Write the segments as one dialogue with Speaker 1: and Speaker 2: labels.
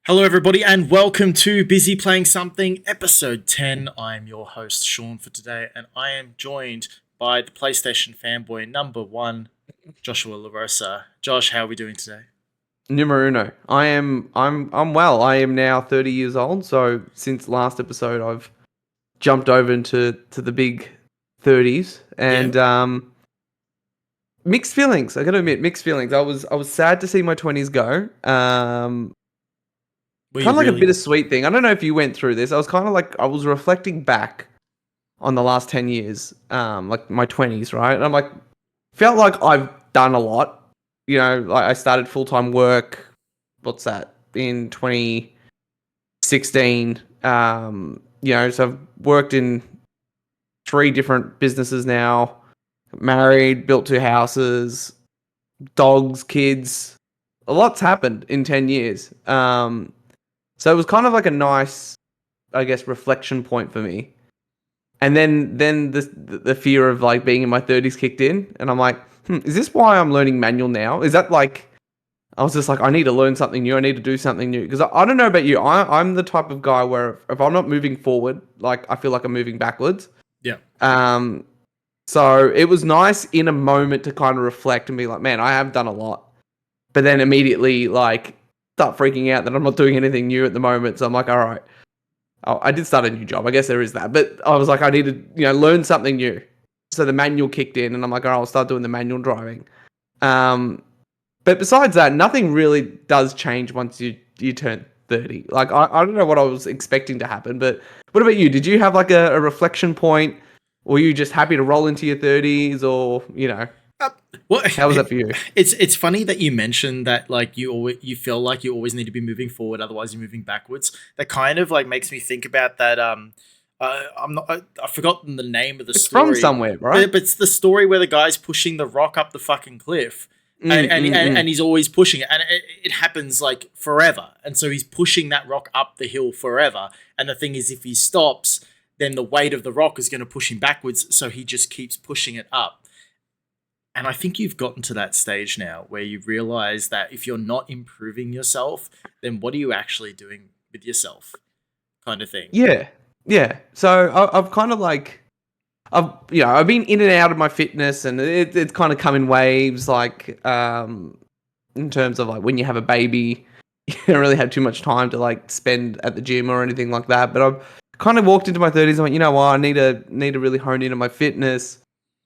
Speaker 1: Hello, everybody, and welcome to Busy Playing Something, episode 10. I'm your host, Sean, for today, and I am joined by the PlayStation fanboy number one, Joshua LaRosa. Josh, how are we doing today?
Speaker 2: Numero uno. I'm well. I am now 30 years old, so since last episode I've jumped over into the big 30s and
Speaker 1: Yeah.
Speaker 2: mixed feelings. I got to admit, mixed feelings. I was sad to see my 20s go.
Speaker 1: Were you
Speaker 2: Kind of like a
Speaker 1: really?
Speaker 2: bittersweet thing. I don't know if you went through this. I was kind of like I was reflecting back on the last 10 years, like my 20s, right? And I'm like felt like I've done a lot. You know, like I started full-time work, what's that? In 2016. So I've worked in 3 different businesses now, married, built 2 houses, dogs, kids. A lot's happened in 10 years. So it was kind of like a nice, I guess, reflection point for me. And then the fear of like being in my 30s kicked in, and I'm like, is this why I'm learning manual now? Is that like I was just like, I need to learn something new. I need to do something new. Because I don't know about you. I'm the type of guy where if I'm not moving forward, like I feel like I'm moving backwards.
Speaker 1: Yeah.
Speaker 2: Um, so it was nice in a moment to kind of reflect and be like, man, I have done a lot. But then immediately like start freaking out that I'm not doing anything new at the moment. So I'm like, all right, I did start a new job. I guess there is that. But I was like, I need to, learn something new. So the manual kicked in and I'm like, all right, I'll start doing the manual driving. Um, but besides that, nothing really does change once you turn 30. Like, I don't know what I was expecting to happen, but what about you? Did you have like a reflection point? Or were you just happy to roll into your 30s or,
Speaker 1: Uh, well,
Speaker 2: how was that for you?
Speaker 1: it's funny that you mentioned that like you feel like you always need to be moving forward, otherwise you're moving backwards. That kind of like makes me think about that. I've forgotten the name of the
Speaker 2: It's from
Speaker 1: story,
Speaker 2: somewhere, right?
Speaker 1: but it's the story where the guy's pushing the rock up the fucking cliff, and
Speaker 2: Mm,
Speaker 1: and
Speaker 2: mm,
Speaker 1: and,
Speaker 2: mm.
Speaker 1: and he's always pushing it, and it happens like forever, and so he's pushing that rock up the hill forever. And the thing is, if he stops, then the weight of the rock is going to push him backwards, so he just keeps pushing it up. And I think you've gotten to that stage now where you realize that if you're not improving yourself, then what are you actually doing with yourself? Kind of thing.
Speaker 2: Yeah, yeah. So I've kind of like, I've been in and out of my fitness and it's kind of come in waves, like, in terms of like when you have a baby, you don't really have too much time to like spend at the gym or anything like that. But I've kind of walked into my 30s and went, you know what, I need to really hone in on my fitness,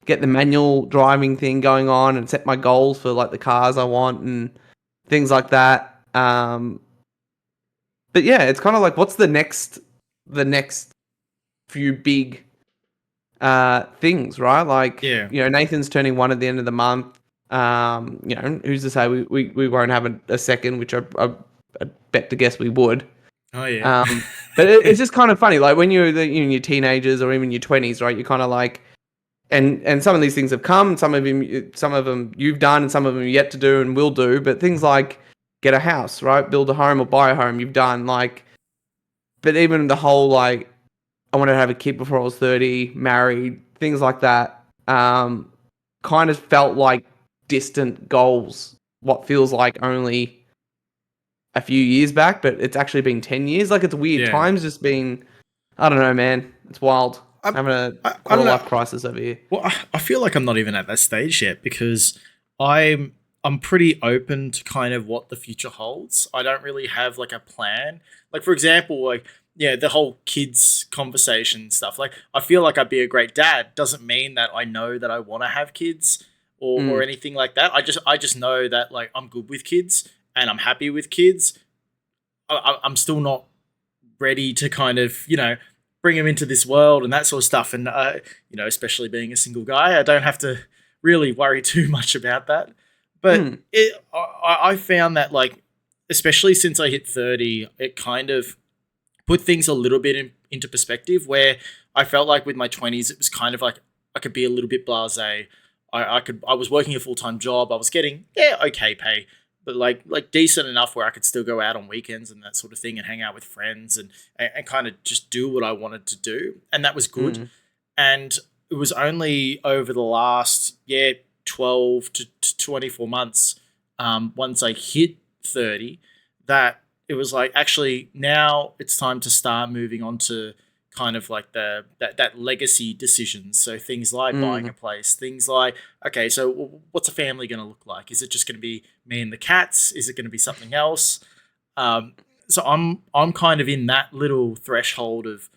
Speaker 2: get the manual driving thing going on, and set my goals for like the cars I want and things like that. But yeah, it's kind of like, what's the next few big things, right? Like,
Speaker 1: Yeah.
Speaker 2: Nathan's turning 1 at the end of the month. Who's to say we won't have a second, which I bet to guess we would.
Speaker 1: Oh, yeah.
Speaker 2: Um, but it's just kind of funny, like when you're in your teenagers or even your 20s, right? You're kind of like, and some of these things have come, some of them you've done, and some of them you're yet to do and will do. But things like get a house, right? Build a home or buy a home, you've done. Like, but even the whole like I wanted to have a kid before I was 30, married, things like that. Kind of felt like distant goals. What feels like only a few years back, but it's actually been 10 years. Like, it's weird.
Speaker 1: Yeah.
Speaker 2: Time's just been, I don't know, man. It's wild.
Speaker 1: I,
Speaker 2: Having a
Speaker 1: I
Speaker 2: quarter
Speaker 1: don't
Speaker 2: life
Speaker 1: know.
Speaker 2: crisis over here.
Speaker 1: Well, I feel like I'm not even at that stage yet because I'm pretty open to kind of what the future holds. I don't really have like a plan. Like for example, like yeah, the whole kids conversation stuff. Like I feel like I'd be a great dad. Doesn't mean that I know that I want to have kids or
Speaker 2: Mm,
Speaker 1: anything like that. I just know that like I'm good with kids and I'm happy with kids. I'm still not ready to kind of bring them into this world and that sort of stuff. And especially being a single guy, I don't have to really worry too much about that. But
Speaker 2: mm,
Speaker 1: I found that like, especially since I hit 30, it kind of put things a little bit into perspective. Where I felt like with my 20s, it was kind of like I could be a little bit blasé. I was working a full-time job. I was getting okay pay, but like decent enough where I could still go out on weekends and that sort of thing and hang out with friends and kind of just do what I wanted to do, and that was good.
Speaker 2: mm,
Speaker 1: And it was only over the last 12 to 24 months, once I hit 30, that it was like, actually, now it's time to start moving on to kind of like that legacy decisions. So things like buying
Speaker 2: Mm.
Speaker 1: a place, things like, okay, so what's a family going to look like? Is it just going to be me and the cats? Is it going to be something else? Um, so I'm kind of in that little threshold of,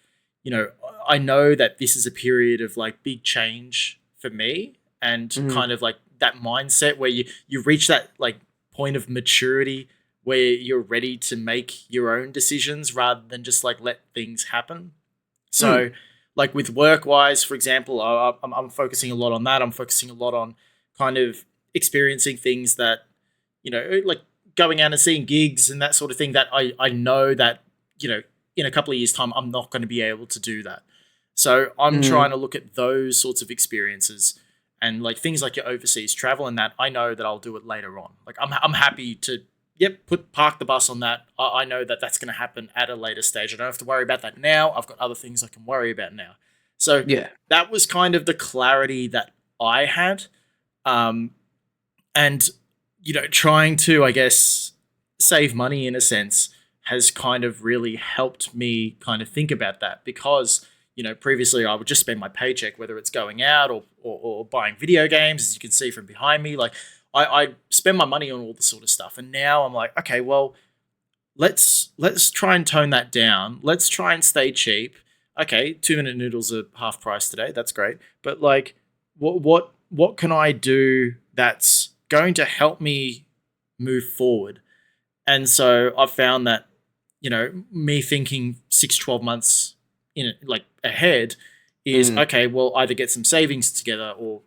Speaker 1: you know, I know that this is a period of like big change for me, and
Speaker 2: Mm.
Speaker 1: kind of like that mindset where you reach that like point of maturity where you're ready to make your own decisions rather than just like let things happen.
Speaker 2: Mm.
Speaker 1: So, like with work wise, for example, I'm focusing a lot on that. I'm focusing a lot on kind of experiencing things that, like going out and seeing gigs and that sort of thing that I know that, in a couple of years' time, I'm not going to be able to do that. So I'm
Speaker 2: Mm.
Speaker 1: trying to look at those sorts of experiences and like things like your overseas travel and that I know that I'll do it later on. Like I'm happy to, yep, park the bus on that. I know that that's going to happen at a later stage. I don't have to worry about that now. I've got other things I can worry about now. So
Speaker 2: Yeah.
Speaker 1: that was kind of the clarity that I had. Um, and, trying to, I guess, save money in a sense has kind of really helped me kind of think about that because, previously I would just spend my paycheck, whether it's going out or buying video games, as you can see from behind me. Like, I spend my money on all this sort of stuff. And now I'm like, okay, well, let's try and tone that down. Let's try and stay cheap. Okay, 2 minute noodles are half price today. That's great. But like, what can I do that's going to help me move forward? And so I've found that, me thinking 6, 12 months in like ahead is
Speaker 2: Mm.
Speaker 1: okay, well, either get some savings together or,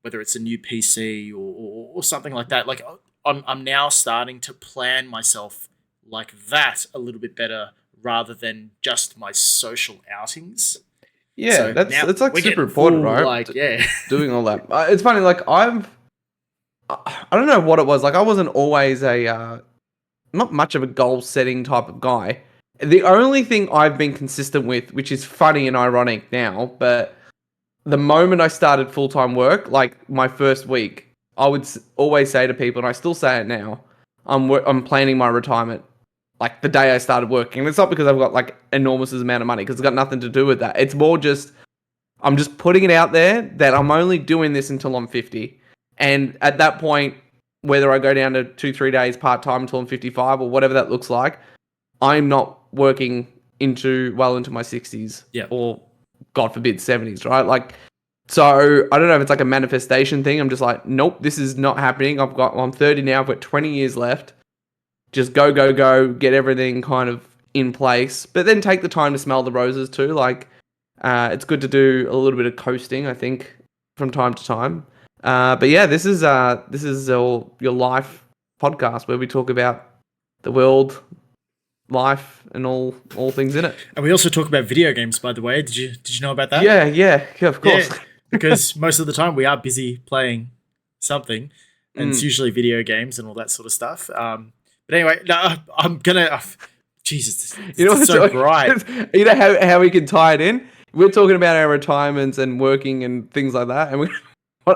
Speaker 1: whether it's a new PC or something like that. Like I'm now starting to plan myself like that a little bit better rather than just my social outings.
Speaker 2: Yeah,
Speaker 1: So
Speaker 2: that's
Speaker 1: now
Speaker 2: it's like
Speaker 1: we're
Speaker 2: super
Speaker 1: getting
Speaker 2: important,
Speaker 1: full,
Speaker 2: right?
Speaker 1: like, yeah.
Speaker 2: Doing all that. It's funny. Like I don't know what it was. Like I wasn't always a not much of a goal setting type of guy. The only thing I've been consistent with, which is funny and ironic now, but the moment I started full time work, like my first week, I would always say to people, and I still say it now, I'm planning my retirement like the day I started working. And it's not because I've got like enormous amount of money, because it's got nothing to do with that. It's more just I'm just putting it out there that I'm only doing this until I'm 50. And at that point, whether I go down to 2, 3 days part time until I'm 55 or whatever that looks like, I'm not working into my 60s
Speaker 1: Yeah.
Speaker 2: or God forbid 70s, right? Like, so I don't know if it's like a manifestation thing. I'm just like, nope, this is not happening. I'm 30 now. I've got 20 years left. Just go, go, go. Get everything kind of in place, but then take the time to smell the roses too. Like, it's good to do a little bit of coasting, I think, from time to time. But yeah, this is your life podcast where we talk about the world, life, and all things in it.
Speaker 1: And we also talk about video games, by the way. Did you know about that?
Speaker 2: Yeah, of
Speaker 1: Yeah,
Speaker 2: course.
Speaker 1: because most of the time we are busy playing something, and it's
Speaker 2: Mm.
Speaker 1: usually video games and all that sort of stuff. But anyway, no, I'm gonna. Jesus,
Speaker 2: You know
Speaker 1: it's
Speaker 2: what's
Speaker 1: so bright.
Speaker 2: you know how we can tie it in? We're talking about our retirements and working and things like that, and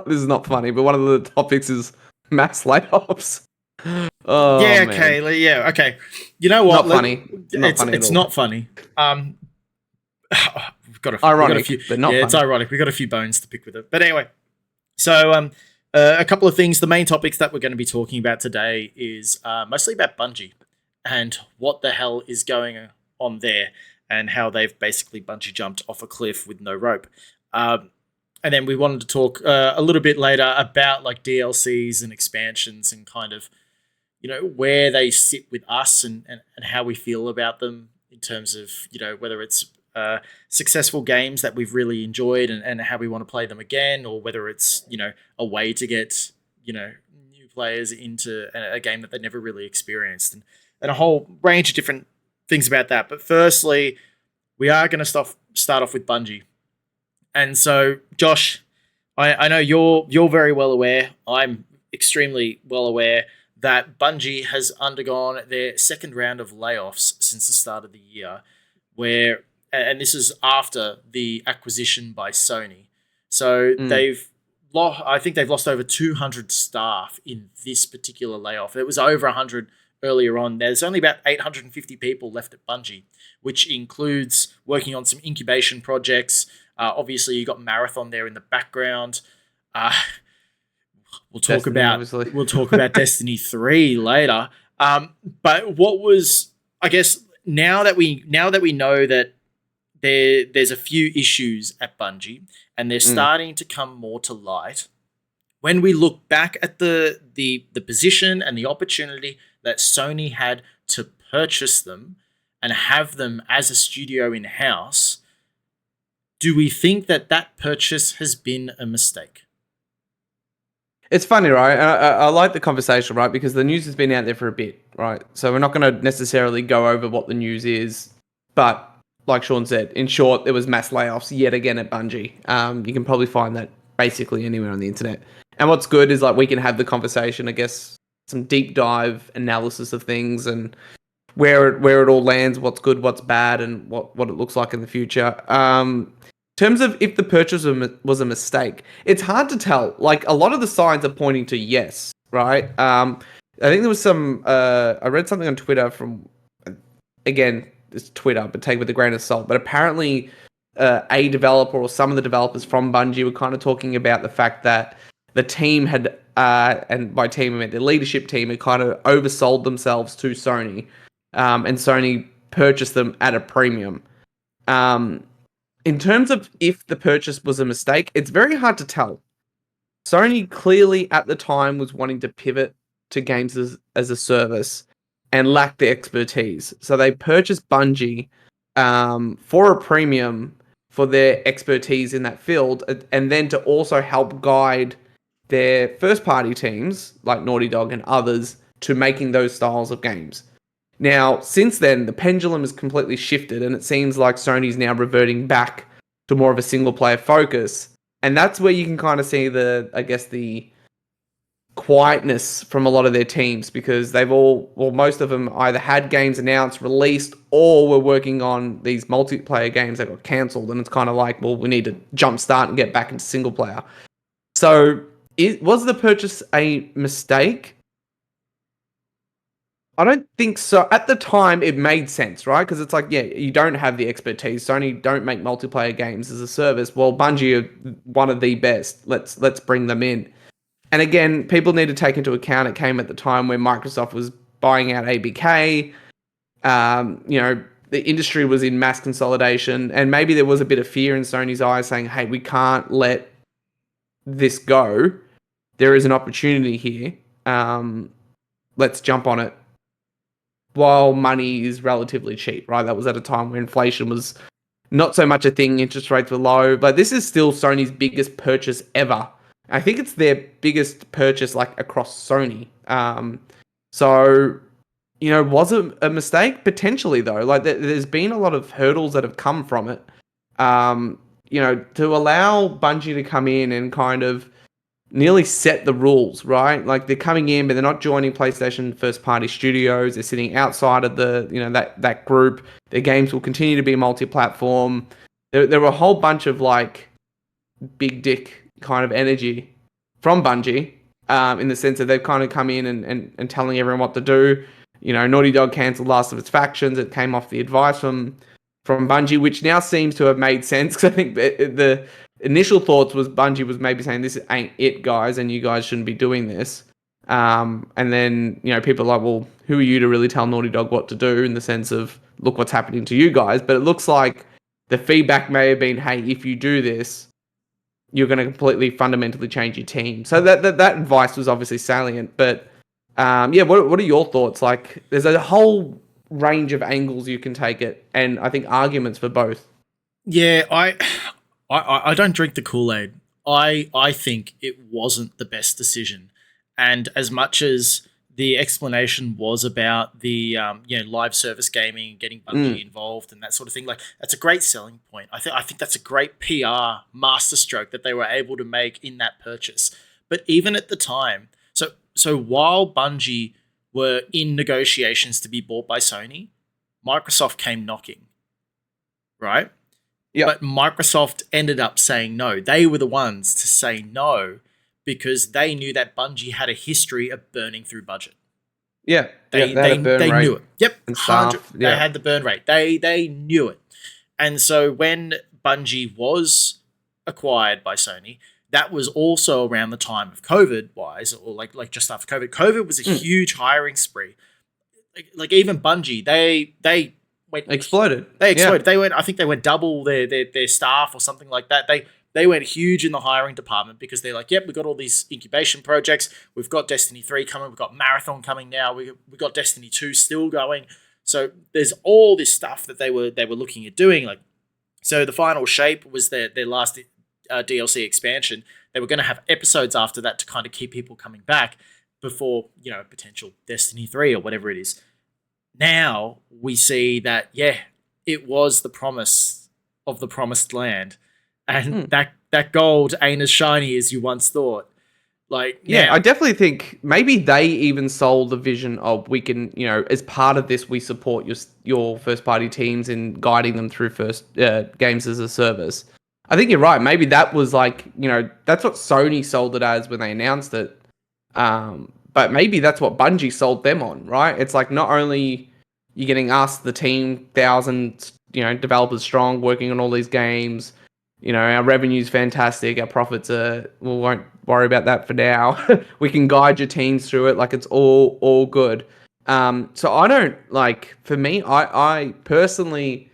Speaker 2: this is not funny, but one of the topics is mass layoffs. Oh
Speaker 1: Yeah,
Speaker 2: man,
Speaker 1: okay, yeah, okay. You know what?
Speaker 2: not funny, not
Speaker 1: It's
Speaker 2: funny at
Speaker 1: it's
Speaker 2: all.
Speaker 1: not funny. We got a few.
Speaker 2: Ironic, but not
Speaker 1: Yeah, it's
Speaker 2: funny.
Speaker 1: ironic. We got a few bones to pick with it. But anyway, so a couple of things. The main topics that we're going to be talking about today is mostly about Bungie and what the hell is going on there, and how they've basically bungee jumped off a cliff with no rope. And then we wanted to talk a little bit later about like DLCs and expansions and kind of, where they sit with us, and how we feel about them in terms of, whether it's successful games that we've really enjoyed, and how we want to play them again, or whether it's, a way to get, new players into a game that they never really experienced, and a whole range of different things about that. But firstly, we are going to start off with Bungie. And so, Josh, I know you're very well aware. I'm extremely well aware that Bungie has undergone their second round of layoffs since the start of the year, where, and this is after the acquisition by Sony. So
Speaker 2: Mm.
Speaker 1: I think they've lost over 200 staff in this particular layoff. It was over 100 earlier on, there's only about 850 people left at Bungie, which includes working on some incubation projects. Obviously, you got Marathon there in the background. Uh,
Speaker 2: Destiny, obviously.
Speaker 1: we'll talk about Destiny 3 later. But what was, I guess, now that we know that there's a few issues at Bungie and they're starting to come more to light. When we look back at the position and the opportunity that Sony had to purchase them and have them as a studio in house, do we think that purchase has been a mistake?
Speaker 2: It's funny, right? I like the conversation, right? Because the news has been out there for a bit, right? So we're not going to necessarily go over what the news is, but like Sean said, in short, there was mass layoffs yet again at Bungie. You can probably find that basically anywhere on the internet. And what's good is like we can have the conversation, I guess, some deep dive analysis of things and where it all lands, what's good, what's bad, and what it looks like in the future. In terms of if the purchase was a mistake, it's hard to tell. Like a lot of the signs are pointing to yes, right? I think there was some. I read something on Twitter from, again, it's Twitter, but take it with a grain of salt. But apparently, a developer or some of the developers from Bungie were kind of talking about the fact that the team had, and by team I meant the leadership team, had kind of oversold themselves to Sony, and Sony purchased them at a premium. In terms of if the purchase was a mistake, it's very hard to tell. Sony clearly at the time was wanting to pivot to games as a service and lacked the expertise. So they purchased Bungie for a premium for their expertise in that field, and then to also help guide their first-party teams, like Naughty Dog and others, to making those styles of games. Now, since then, the pendulum has completely shifted, and it seems like Sony's now reverting back to more of a single-player focus. And that's where you can kind of see the quietness from a lot of their teams, because most of them either had games announced, released, or were working on these multiplayer games that got cancelled. And it's kind of like, well, we need to jumpstart and get back into single-player. So, was the purchase a mistake? I don't think so. At the time, it made sense, right? Because it's like, yeah, you don't have the expertise. Sony don't make multiplayer games as a service. Well, Bungie are one of the best. Let's bring them in. And again, people need to take into account it came at the time where Microsoft was buying out ABK. The industry was in mass consolidation, and maybe there was a bit of fear in Sony's eyes saying, hey, we can't let this go. There is an opportunity here. Let's jump on it while money is relatively cheap, right? That was at a time where inflation was not so much a thing, interest rates were low, but this is still Sony's biggest purchase ever. I think it's their biggest purchase like across Sony. Was it a mistake? Potentially though. Like there's been a lot of hurdles that have come from it. To allow Bungie to come in and kind of nearly set the rules, right? Like they're coming in, but they're not joining PlayStation first-party studios. They're sitting outside of that group. Their games will continue to be multi-platform. There were a whole bunch of like big dick kind of energy from Bungie, in the sense that they've kind of come in and telling everyone what to do. Naughty Dog cancelled Last of Its Factions. It came off the advice from Bungie, which now seems to have made sense, because I think the initial thoughts was Bungie was maybe saying, this ain't it, guys, and you guys shouldn't be doing this. And then, people are like, well, who are you to really tell Naughty Dog what to do, in the sense of, look what's happening to you guys. But it looks like the feedback may have been, hey, if you do this, you're going to completely fundamentally change your team. So that advice was obviously salient. But what are your thoughts? Like, there's a whole range of angles you can take it, and I think arguments for both.
Speaker 1: Yeah, I don't drink the Kool-Aid. I think it wasn't the best decision. And as much as the explanation was about the live service gaming, getting Bungie involved and that sort of thing, like that's a great selling point. I think that's a great PR masterstroke that they were able to make in that purchase. But even at the time, so while Bungie were in negotiations to be bought by Sony, Microsoft came knocking, right?
Speaker 2: Yeah.
Speaker 1: But Microsoft ended up saying no. They were the ones to say no, because they knew that Bungie had a history of burning through budget.
Speaker 2: Yeah, yeah,
Speaker 1: They
Speaker 2: they had a
Speaker 1: they
Speaker 2: burn
Speaker 1: they
Speaker 2: rate
Speaker 1: knew it. Yep,
Speaker 2: and
Speaker 1: 100.
Speaker 2: staff.
Speaker 1: They
Speaker 2: Yeah.
Speaker 1: had the burn rate. They knew it. And so when Bungie was acquired by Sony, that was also around the time of COVID wise, or like just after COVID. COVID was a
Speaker 2: Mm.
Speaker 1: huge hiring spree. Like even Bungie, they went
Speaker 2: Exploded.
Speaker 1: they
Speaker 2: Yeah.
Speaker 1: exploded. They went, I think they went double their staff or something like that. They went huge in the hiring department because they're like, yep, we've got all these incubation projects. We've got Destiny 3 coming. We've got Marathon coming now. We got Destiny 2 still going. So there's all this stuff that they were looking at doing. Like, so the final shape was their last DLC expansion. They were going to have episodes after that to kind of keep people coming back before, potential Destiny 3 or whatever it is. Now we see that, yeah, it was the promise of the promised land, and that gold ain't as shiny as you once thought. Like,
Speaker 2: Yeah,
Speaker 1: now,
Speaker 2: I definitely think maybe they even sold the vision of, we can, as part of this, we support your first party teams in guiding them through first games as a service. I think you're right. Maybe that was like, that's what Sony sold it as when they announced it. But maybe that's what Bungie sold them on, right? It's like, not only you're getting us, the team, thousands, developers strong, working on all these games. Our revenue's fantastic. Our profits we won't worry about that for now. We can guide your teams through it. Like, it's all good. So I don't for me, I personally,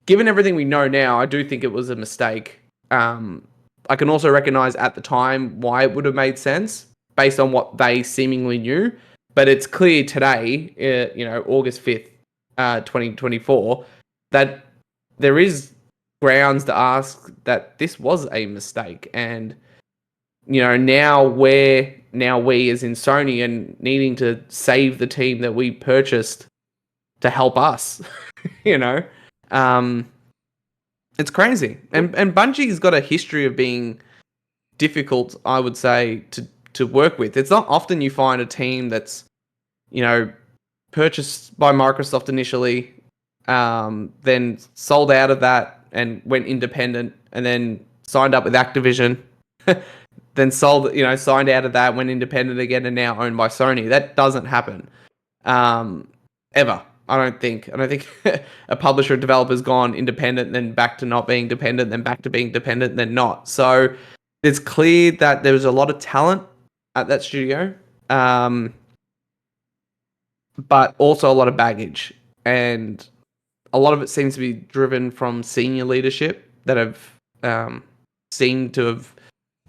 Speaker 2: given everything we know now, I do think it was a mistake. I can also recognize at the time why it would have made sense based on what they seemingly knew. But it's clear today, August 5th, 2024, that there is grounds to ask that this was a mistake. And, now we as in Sony and needing to save the team that we purchased to help us, you know, um, it's crazy. And Bungie's got a history of being difficult, I would say, to work with. It's not often you find a team that's, purchased by Microsoft initially, then sold out of that and went independent, and then signed up with Activision, then signed out of that, went independent again, and now owned by Sony. That doesn't happen, ever. I don't think a publisher or developer's gone independent, then back to not being dependent, then back to being dependent, then not. So it's clear that there was a lot of talent at that studio, but also a lot of baggage. And a lot of it seems to be driven from senior leadership that have seemed to have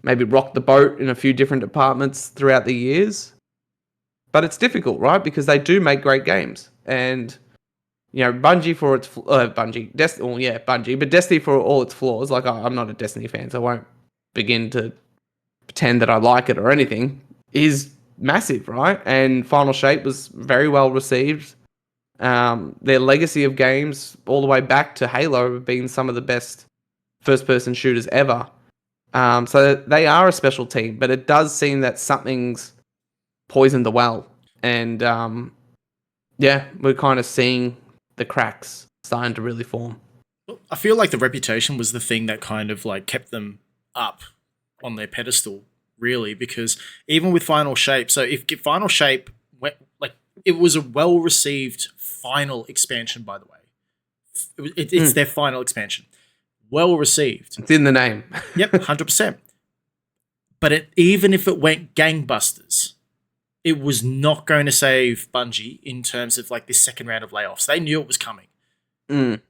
Speaker 2: maybe rocked the boat in a few different departments throughout the years. But it's difficult, right? Because they do make great games. And, Bungie for its... Bungie. But Destiny for all its flaws. Like, I'm not a Destiny fan, so I won't begin to pretend that I like it or anything, is massive, right? And Final Shape was very well received. Their legacy of games, all the way back to Halo, have been some of the best first-person shooters ever. So they are a special team, but it does seem that something's poisoned the well. And, we're kind of seeing the cracks starting to really form.
Speaker 1: I feel like the reputation was the thing that kind of like kept them up on their pedestal, really, because even with Final Shape, so if Final Shape went, like, it was a well-received final expansion, by the way. It's their final expansion. Well received.
Speaker 2: It's in the name.
Speaker 1: Yep, 100%. But even if it went gangbusters, it was not going to save Bungie in terms of like this second round of layoffs. They knew it was coming. The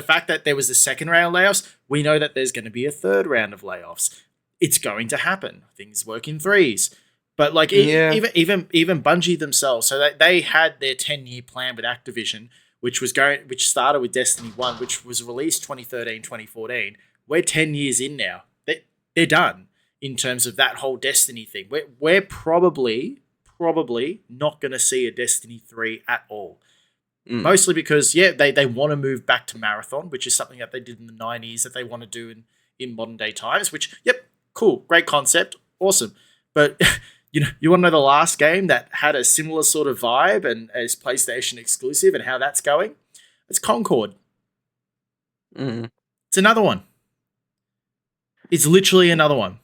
Speaker 1: fact that there was a second round of layoffs, we know that there's going to be a third round of layoffs. It's going to happen. Things work in threes. But like even Bungie themselves, so they had their 10-year plan with Activision, which started with Destiny 1, which was released 2013, 2014. We're 10 years in now. They're done in terms of that whole Destiny thing. We're probably not going to see a Destiny 3 at all. Mostly because, they want to move back to Marathon, which is something that they did in the 90s that they want to do in modern day times, which, cool, great concept, awesome. But, you want to know the last game that had a similar sort of vibe and is PlayStation exclusive and how that's going? It's Concord. It's another one. It's literally another one.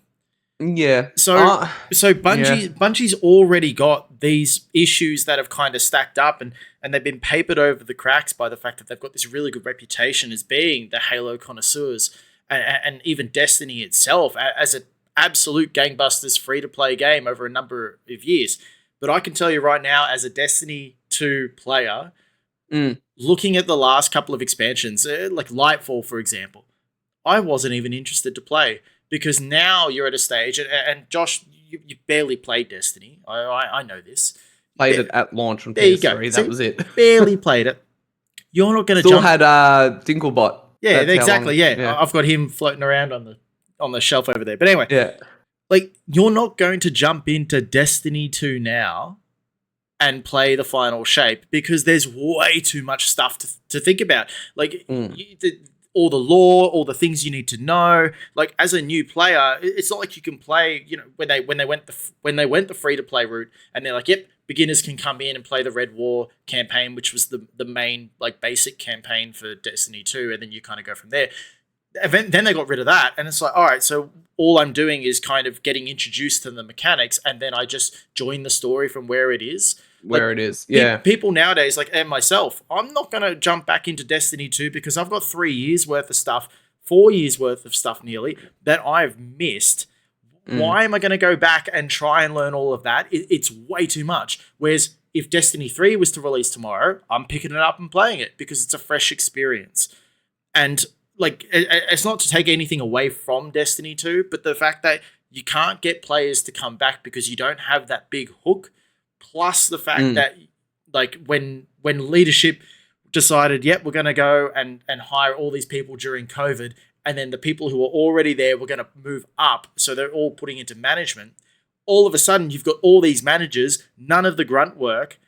Speaker 2: Yeah.
Speaker 1: So
Speaker 2: Yeah.
Speaker 1: Bungie's already got these issues that have kind of stacked up, and they've been papered over the cracks by the fact that they've got this really good reputation as being the Halo connoisseurs, and even Destiny itself as an absolute gangbusters free to play game over a number of years. But I can tell you right now, as a Destiny 2 player,
Speaker 2: Mm.
Speaker 1: looking at the last couple of expansions, like Lightfall, for example, I wasn't even interested to play because now you're at a stage, and Josh, you barely played Destiny. I know this.
Speaker 2: Played it at launch on
Speaker 1: There you go.
Speaker 2: PS3. That
Speaker 1: See,
Speaker 2: was it.
Speaker 1: barely played it. You're not going to
Speaker 2: Still
Speaker 1: jump.
Speaker 2: had Dinklebot.
Speaker 1: Yeah,
Speaker 2: That's how
Speaker 1: exactly.
Speaker 2: long.
Speaker 1: Yeah, I've got him floating around on the shelf over there. But anyway,
Speaker 2: Yeah.
Speaker 1: like you're not going to jump into Destiny 2 now and play the final shape because there's way too much stuff to think about. Like all the lore, all the things you need to know. Like as a new player, it's not like you can play. You know, when they went the free to play route, and they're like, yep, beginners can come in and play the Red War campaign, which was the main like basic campaign for Destiny 2, and then you kind of go from there. Then they got rid of that, and it's like, all right, so all I'm doing is kind of getting introduced to the mechanics, and then I just join the story from where it is.
Speaker 2: Where it is, yeah.
Speaker 1: People nowadays, like and myself, I'm not going to jump back into Destiny 2 because I've got 3 years worth of stuff, 4 years worth of stuff nearly that I've missed. Why am I going to go back and try and learn all of that? It's way too much. Whereas if Destiny 3 was to release tomorrow, I'm picking it up and playing it because it's a fresh experience. And like, it's not to take anything away from Destiny 2, but the fact that you can't get players to come back because you don't have that big hook, plus the fact that like when leadership decided, yep, we're going to go and hire all these people during COVID, and then the people who are already there were going to move up, so they're all putting into management. All of a sudden, you've got all these managers, none of the grunt work,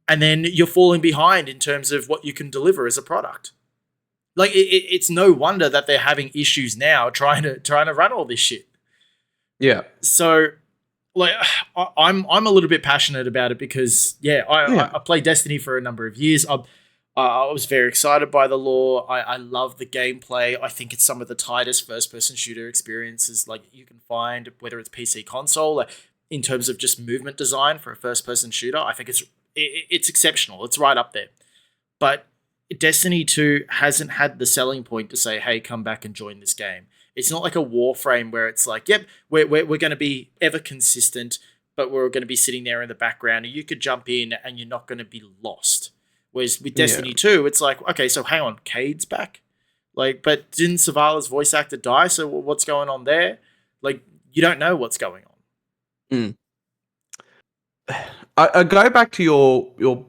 Speaker 1: and then you're falling behind in terms of what you can deliver as a product. Like it's no wonder that they're having issues now trying to run all this shit.
Speaker 2: Yeah.
Speaker 1: So, like, I'm a little bit passionate about it because I played Destiny for a number of years. I was very excited by the lore. I love the gameplay. I think it's some of the tightest first-person shooter experiences like you can find, whether it's PC console, like, in terms of just movement design for a first-person shooter. I think it's exceptional. It's right up there. But Destiny 2 hasn't had the selling point to say, hey, come back and join this game. It's not like a Warframe where it's like, yep, we're going to be ever consistent, but we're going to be sitting there in the background and you could jump in and you're not going to be lost. Whereas with Destiny 2, it's like, okay, so hang on, Cade's back? Like, but didn't Zavala's voice actor die? So what's going on there? Like, you don't know what's going on.
Speaker 2: I go back to your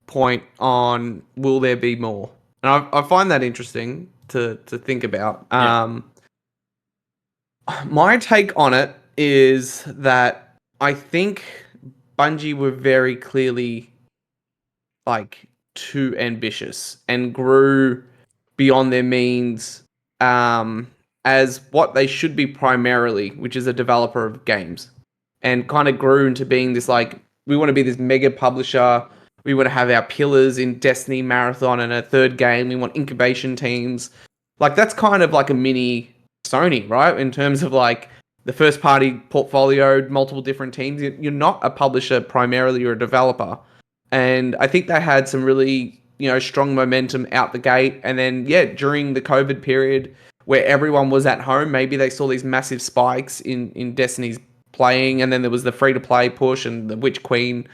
Speaker 2: point on will there be more? And I find that interesting to think about. My take on it is that I think Bungie were very clearly like too ambitious and grew beyond their means as what they should be primarily, which is a developer of games, and kind of grew into being this like, we want to be this mega publisher. We want to have our pillars in Destiny Marathon and a third game. We want incubation teams. Like that's kind of like a mini Sony, right? In terms of like the first party portfolio, multiple different teams. You're not a publisher primarily, you're a developer. And I think they had some really, strong momentum out the gate. And then, during the COVID period where everyone was at home, maybe they saw these massive spikes in Destiny's playing. And then there was the free-to-play push and the Witch Queen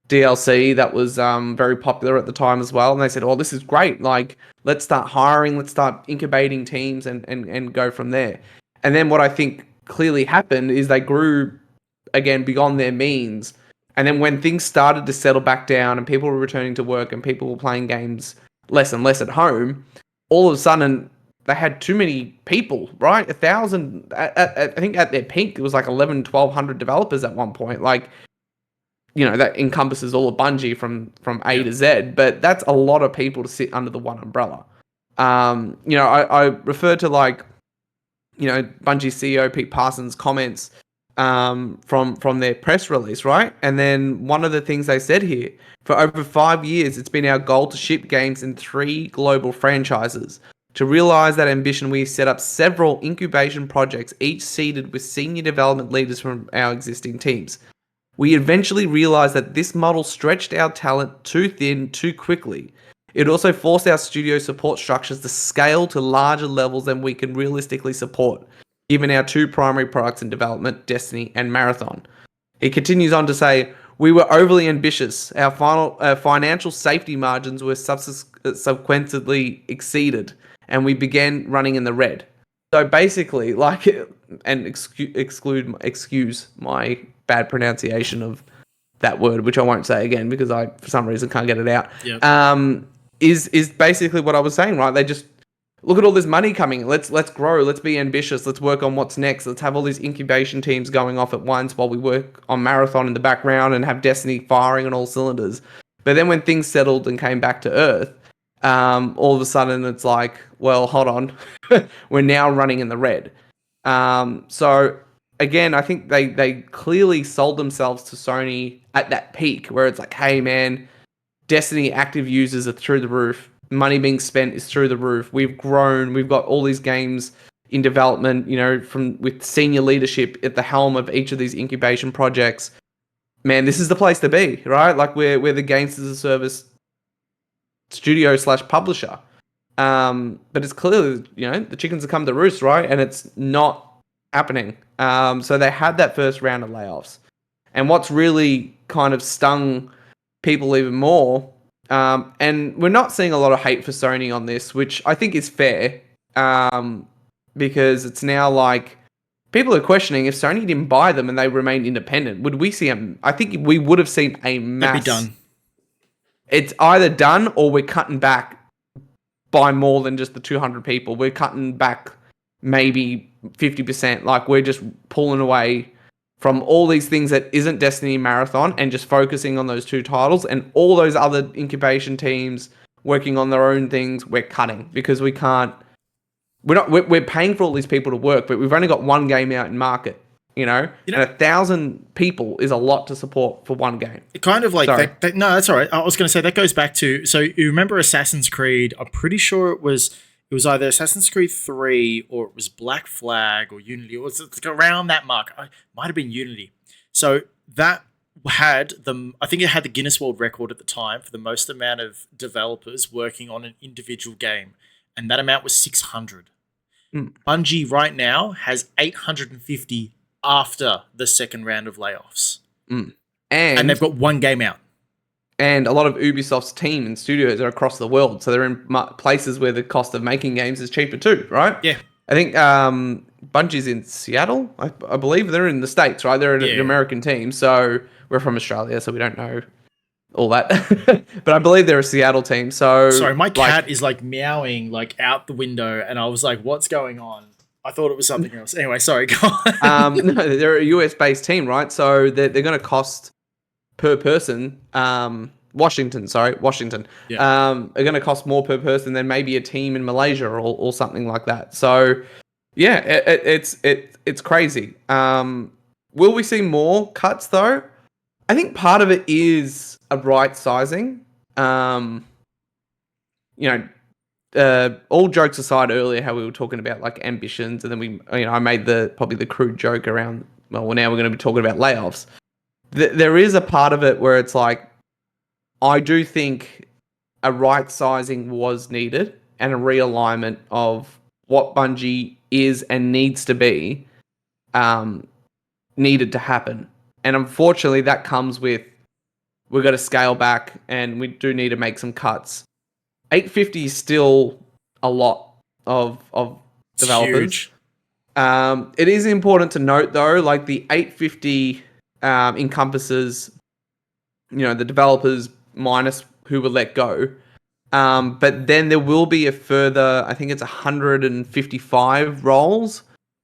Speaker 2: DLC that was very popular at the time as well. And they said, oh, this is great. Like, let's start hiring, let's start incubating teams and go from there. And then what I think clearly happened is they grew, again, beyond their means. And then when things started to settle back down and people were returning to work and people were playing games less and less at home, all of a sudden they had too many people, right? 1,000, I think at their peak, it was like 1,100 developers at one point. Like, that encompasses all of Bungie from A to Z, but that's a lot of people to sit under the one umbrella. I refer to like, Bungie CEO Pete Parsons' comments from their press release, right? And then one of the things they said here, for over 5 years, it's been our goal to ship games in 3 global franchises. To realize that ambition, we set up several incubation projects, each seeded with senior development leaders from our existing teams. We eventually realized that this model stretched our talent too thin too quickly. It also forced our studio support structures to scale to larger levels than we can realistically support, given our two primary products in development, Destiny and Marathon. He continues on to say, we were overly ambitious. Our financial safety margins were subsequently exceeded, and we began running in the red. So basically, like, and excuse my bad pronunciation of that word, which I won't say again because I, for some reason, can't get it out.
Speaker 1: Yep.
Speaker 2: Is basically what I was saying, right? They just look at all this money coming. Let's grow. Let's be ambitious. Let's work on what's next. Let's have all these incubation teams going off at once while we work on Marathon in the background and have Destiny firing on all cylinders. But then when things settled and came back to Earth, all of a sudden it's like, well, hold on, we're now running in the red. So again, I think they clearly sold themselves to Sony at that peak where it's like, hey man, Destiny active users are through the roof. Money being spent is through the roof. We've grown. We've got all these games in development, you know, with senior leadership at the helm of each of these incubation projects. Man, this is the place to be, right? Like we're the games as a service studio / publisher. But it's clearly, you know, the chickens have come to roost, right? And it's not happening. So they had that first round of layoffs. And what's really kind of stung people even more, and we're not seeing a lot of hate for Sony on this, which I think is fair, because it's now like people are questioning if Sony didn't buy them and they remained independent, would we see I think we would have seen a mass.
Speaker 1: That'd be done.
Speaker 2: It's either done or we're cutting back by more than just the 200 people. We're cutting back maybe 50%. Like we're just pulling away from all these things that isn't Destiny Marathon and just focusing on those two titles, and all those other incubation teams working on their own things, we're cutting because we can't. We're paying for all these people to work, but we've only got one game out in market, you know? And 1,000 people is a lot to support for one game.
Speaker 1: It kind of like no, that's all right. I was going to say that goes back to, so you remember Assassin's Creed? I'm pretty sure it was either Assassin's Creed 3 or it was Black Flag or Unity. It was around that mark. It might have been Unity. So that had I think it had the Guinness World Record at the time for the most amount of developers working on an individual game. And that amount was 600. Bungie right now has 850 after the second round of layoffs. And they've got one game out.
Speaker 2: And a lot of Ubisoft's team and studios are across the world, so they're in places where the cost of making games is cheaper too, right?
Speaker 1: Yeah.
Speaker 2: I think Bungie's in Seattle, I believe. They're in the States, right? They're an American team, so we're from Australia, so we don't know all that. But I believe they're a Seattle team, so...
Speaker 1: Sorry, my cat is like meowing like out the window, and I was like, what's going on? I thought it was something else. Anyway, sorry, go on.
Speaker 2: No, they're a US-based team, right? So they're going to cost per person... Washington.
Speaker 1: Yeah.
Speaker 2: Are going to cost more per person than maybe a team in Malaysia or something like that. So, yeah, it's crazy. Will we see more cuts though? I think part of it is a right sizing. You know, all jokes aside earlier, how we were talking about like ambitions, and then I made probably the crude joke around. Well, now we're going to be talking about layoffs. There is a part of it where it's like, I do think a right sizing was needed and a realignment of what Bungie is and needs to be needed to happen. And unfortunately, that comes with we've got to scale back and we do need to make some cuts. 850 is still a lot of developers.
Speaker 1: Huge.
Speaker 2: It is important to note though, like the 850 encompasses, the developers minus who were let go. But then there will be a further, I think it's 155 roles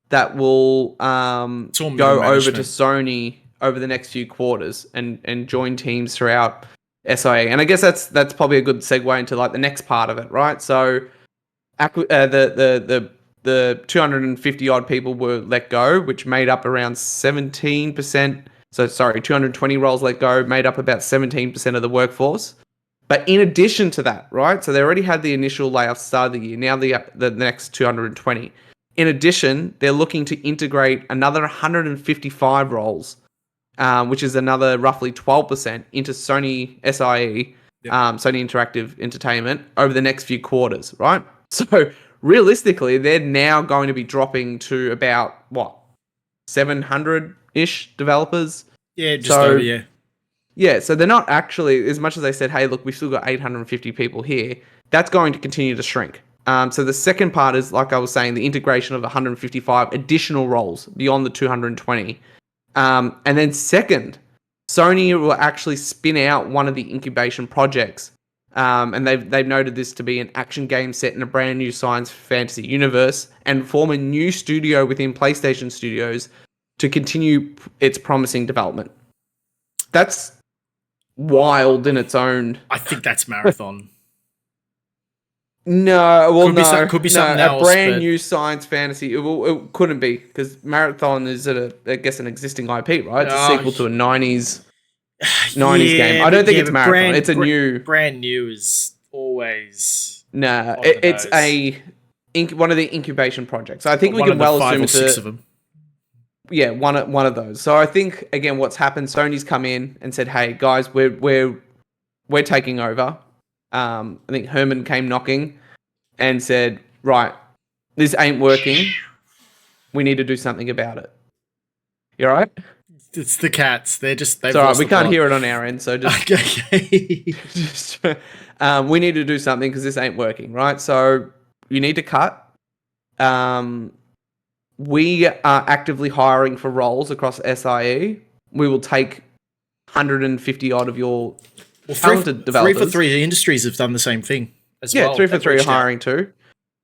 Speaker 2: that will go over to Sony over the next few quarters and join teams throughout SIA. And I guess that's probably a good segue into like the next part of it, right? So the 250 odd people were let go, which made up around 17%. So, 220 roles let go, made up about 17% of the workforce. But in addition to that, right? So they already had the initial layoffs start of the year. Now the next 220. In addition, they're looking to integrate another 155 roles, which is another roughly 12% into Sony SIE, Sony Interactive Entertainment, over the next few quarters, right? So realistically, they're now going to be dropping to about, 700-ish developers?
Speaker 1: Yeah, just over, yeah.
Speaker 2: Yeah, so they're not actually, as much as they said, hey, look, we've still got 850 people here, that's going to continue to shrink. So the second part is, like I was saying, the integration of 155 additional roles beyond the 220. And then second, Sony will actually spin out one of the incubation projects. And they've noted this to be an action game set in a brand new science fantasy universe and form a new studio within PlayStation Studios to continue its promising development. That's wild in its own.
Speaker 1: I think that's Marathon.
Speaker 2: No, well,
Speaker 1: could be something else.
Speaker 2: A brand new science fantasy. It couldn't be, because Marathon is an existing IP, right? It's a sequel to a 90s game. I don't think it's Marathon. It's a new.
Speaker 1: Brand new is always.
Speaker 2: Nah, it's one of the incubation projects. I think we can well assume it's
Speaker 1: 6 of them.
Speaker 2: Yeah, one of those. So I think, again, what's happened, Sony's come in and said, hey, guys, we're taking over. I think Herman came knocking and said, right, this ain't working. We need to do something about it. You all right?
Speaker 1: It's the cats. It's
Speaker 2: all right. We can't hear it on our end, so just...
Speaker 1: Okay.
Speaker 2: We need to do something because this ain't working, right? So you need to cut. We are actively hiring for roles across SIE. We will take 150 odd of your talented developers.
Speaker 1: 3 for 3 industries have done the same thing as well.
Speaker 2: Yeah, 3 for 3 are hiring too.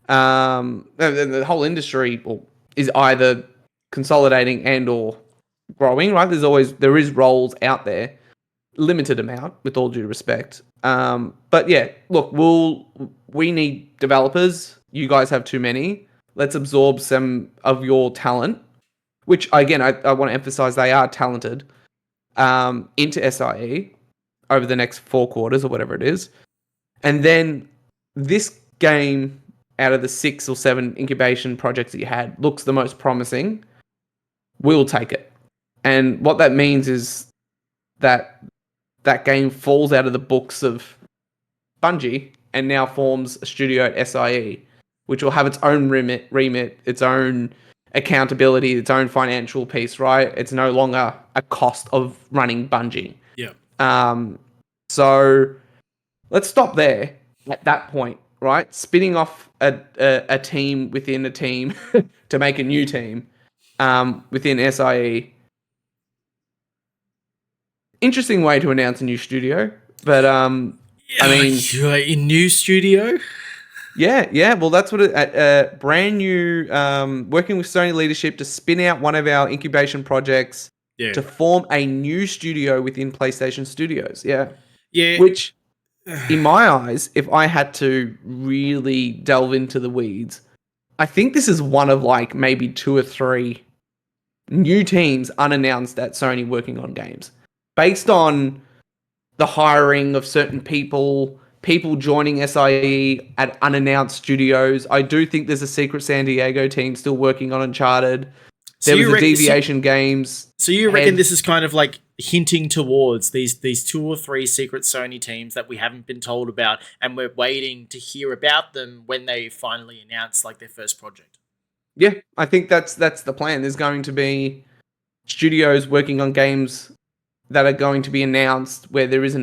Speaker 2: The whole industry is either consolidating and or growing, right? There is roles out there, limited amount, with all due respect. But yeah, look, we need developers. You guys have too many. Let's absorb some of your talent, which, again, I want to emphasize they are talented, into SIE over the next 4 quarters or whatever it is. And then this game, out of the 6 or 7 incubation projects that you had, looks the most promising. We'll take it. And what that means is that game falls out of the books of Bungie and now forms a studio at SIE, which will have its own remit, its own accountability, its own financial piece, right? It's no longer a cost of running Bungie.
Speaker 1: Yeah.
Speaker 2: So let's stop there at that point, right? Spinning off a team within a team to make a new team within SIE. Interesting way to announce a new studio, but I mean,
Speaker 1: a new studio.
Speaker 2: Yeah. Well, that's what brand new. Working with Sony leadership to spin out one of our incubation projects to form a new studio within PlayStation Studios. Yeah. Which, in my eyes, if I had to really delve into the weeds, I think this is one of maybe 2 or 3 new teams unannounced at Sony working on games, based on the hiring of certain people joining SIE at unannounced studios. I do think there's a secret San Diego team still working on Uncharted. There was a Deviation Games.
Speaker 1: So you reckon this is kind of hinting towards these 2 or 3 secret Sony teams that we haven't been told about, and we're waiting to hear about them when they finally announce their first project?
Speaker 2: Yeah, I think that's the plan. There's going to be studios working on games that are going to be announced where there isn't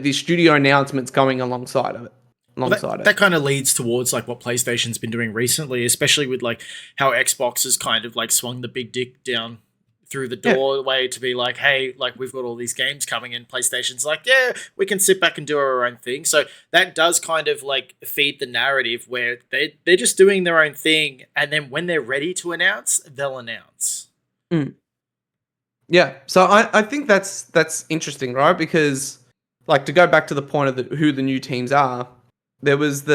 Speaker 2: the studio announcements going alongside of it.
Speaker 1: That kind of leads towards what PlayStation's been doing recently, especially with how Xbox has kind of swung the big dick down through the doorway to be hey, we've got all these games coming, and PlayStation's yeah, we can sit back and do our own thing. So that does kind of feed the narrative where they're just doing their own thing, and then when they're ready to announce, they'll announce.
Speaker 2: Yeah, so I think that's interesting, right? Because to go back to the point of who the new teams are, there was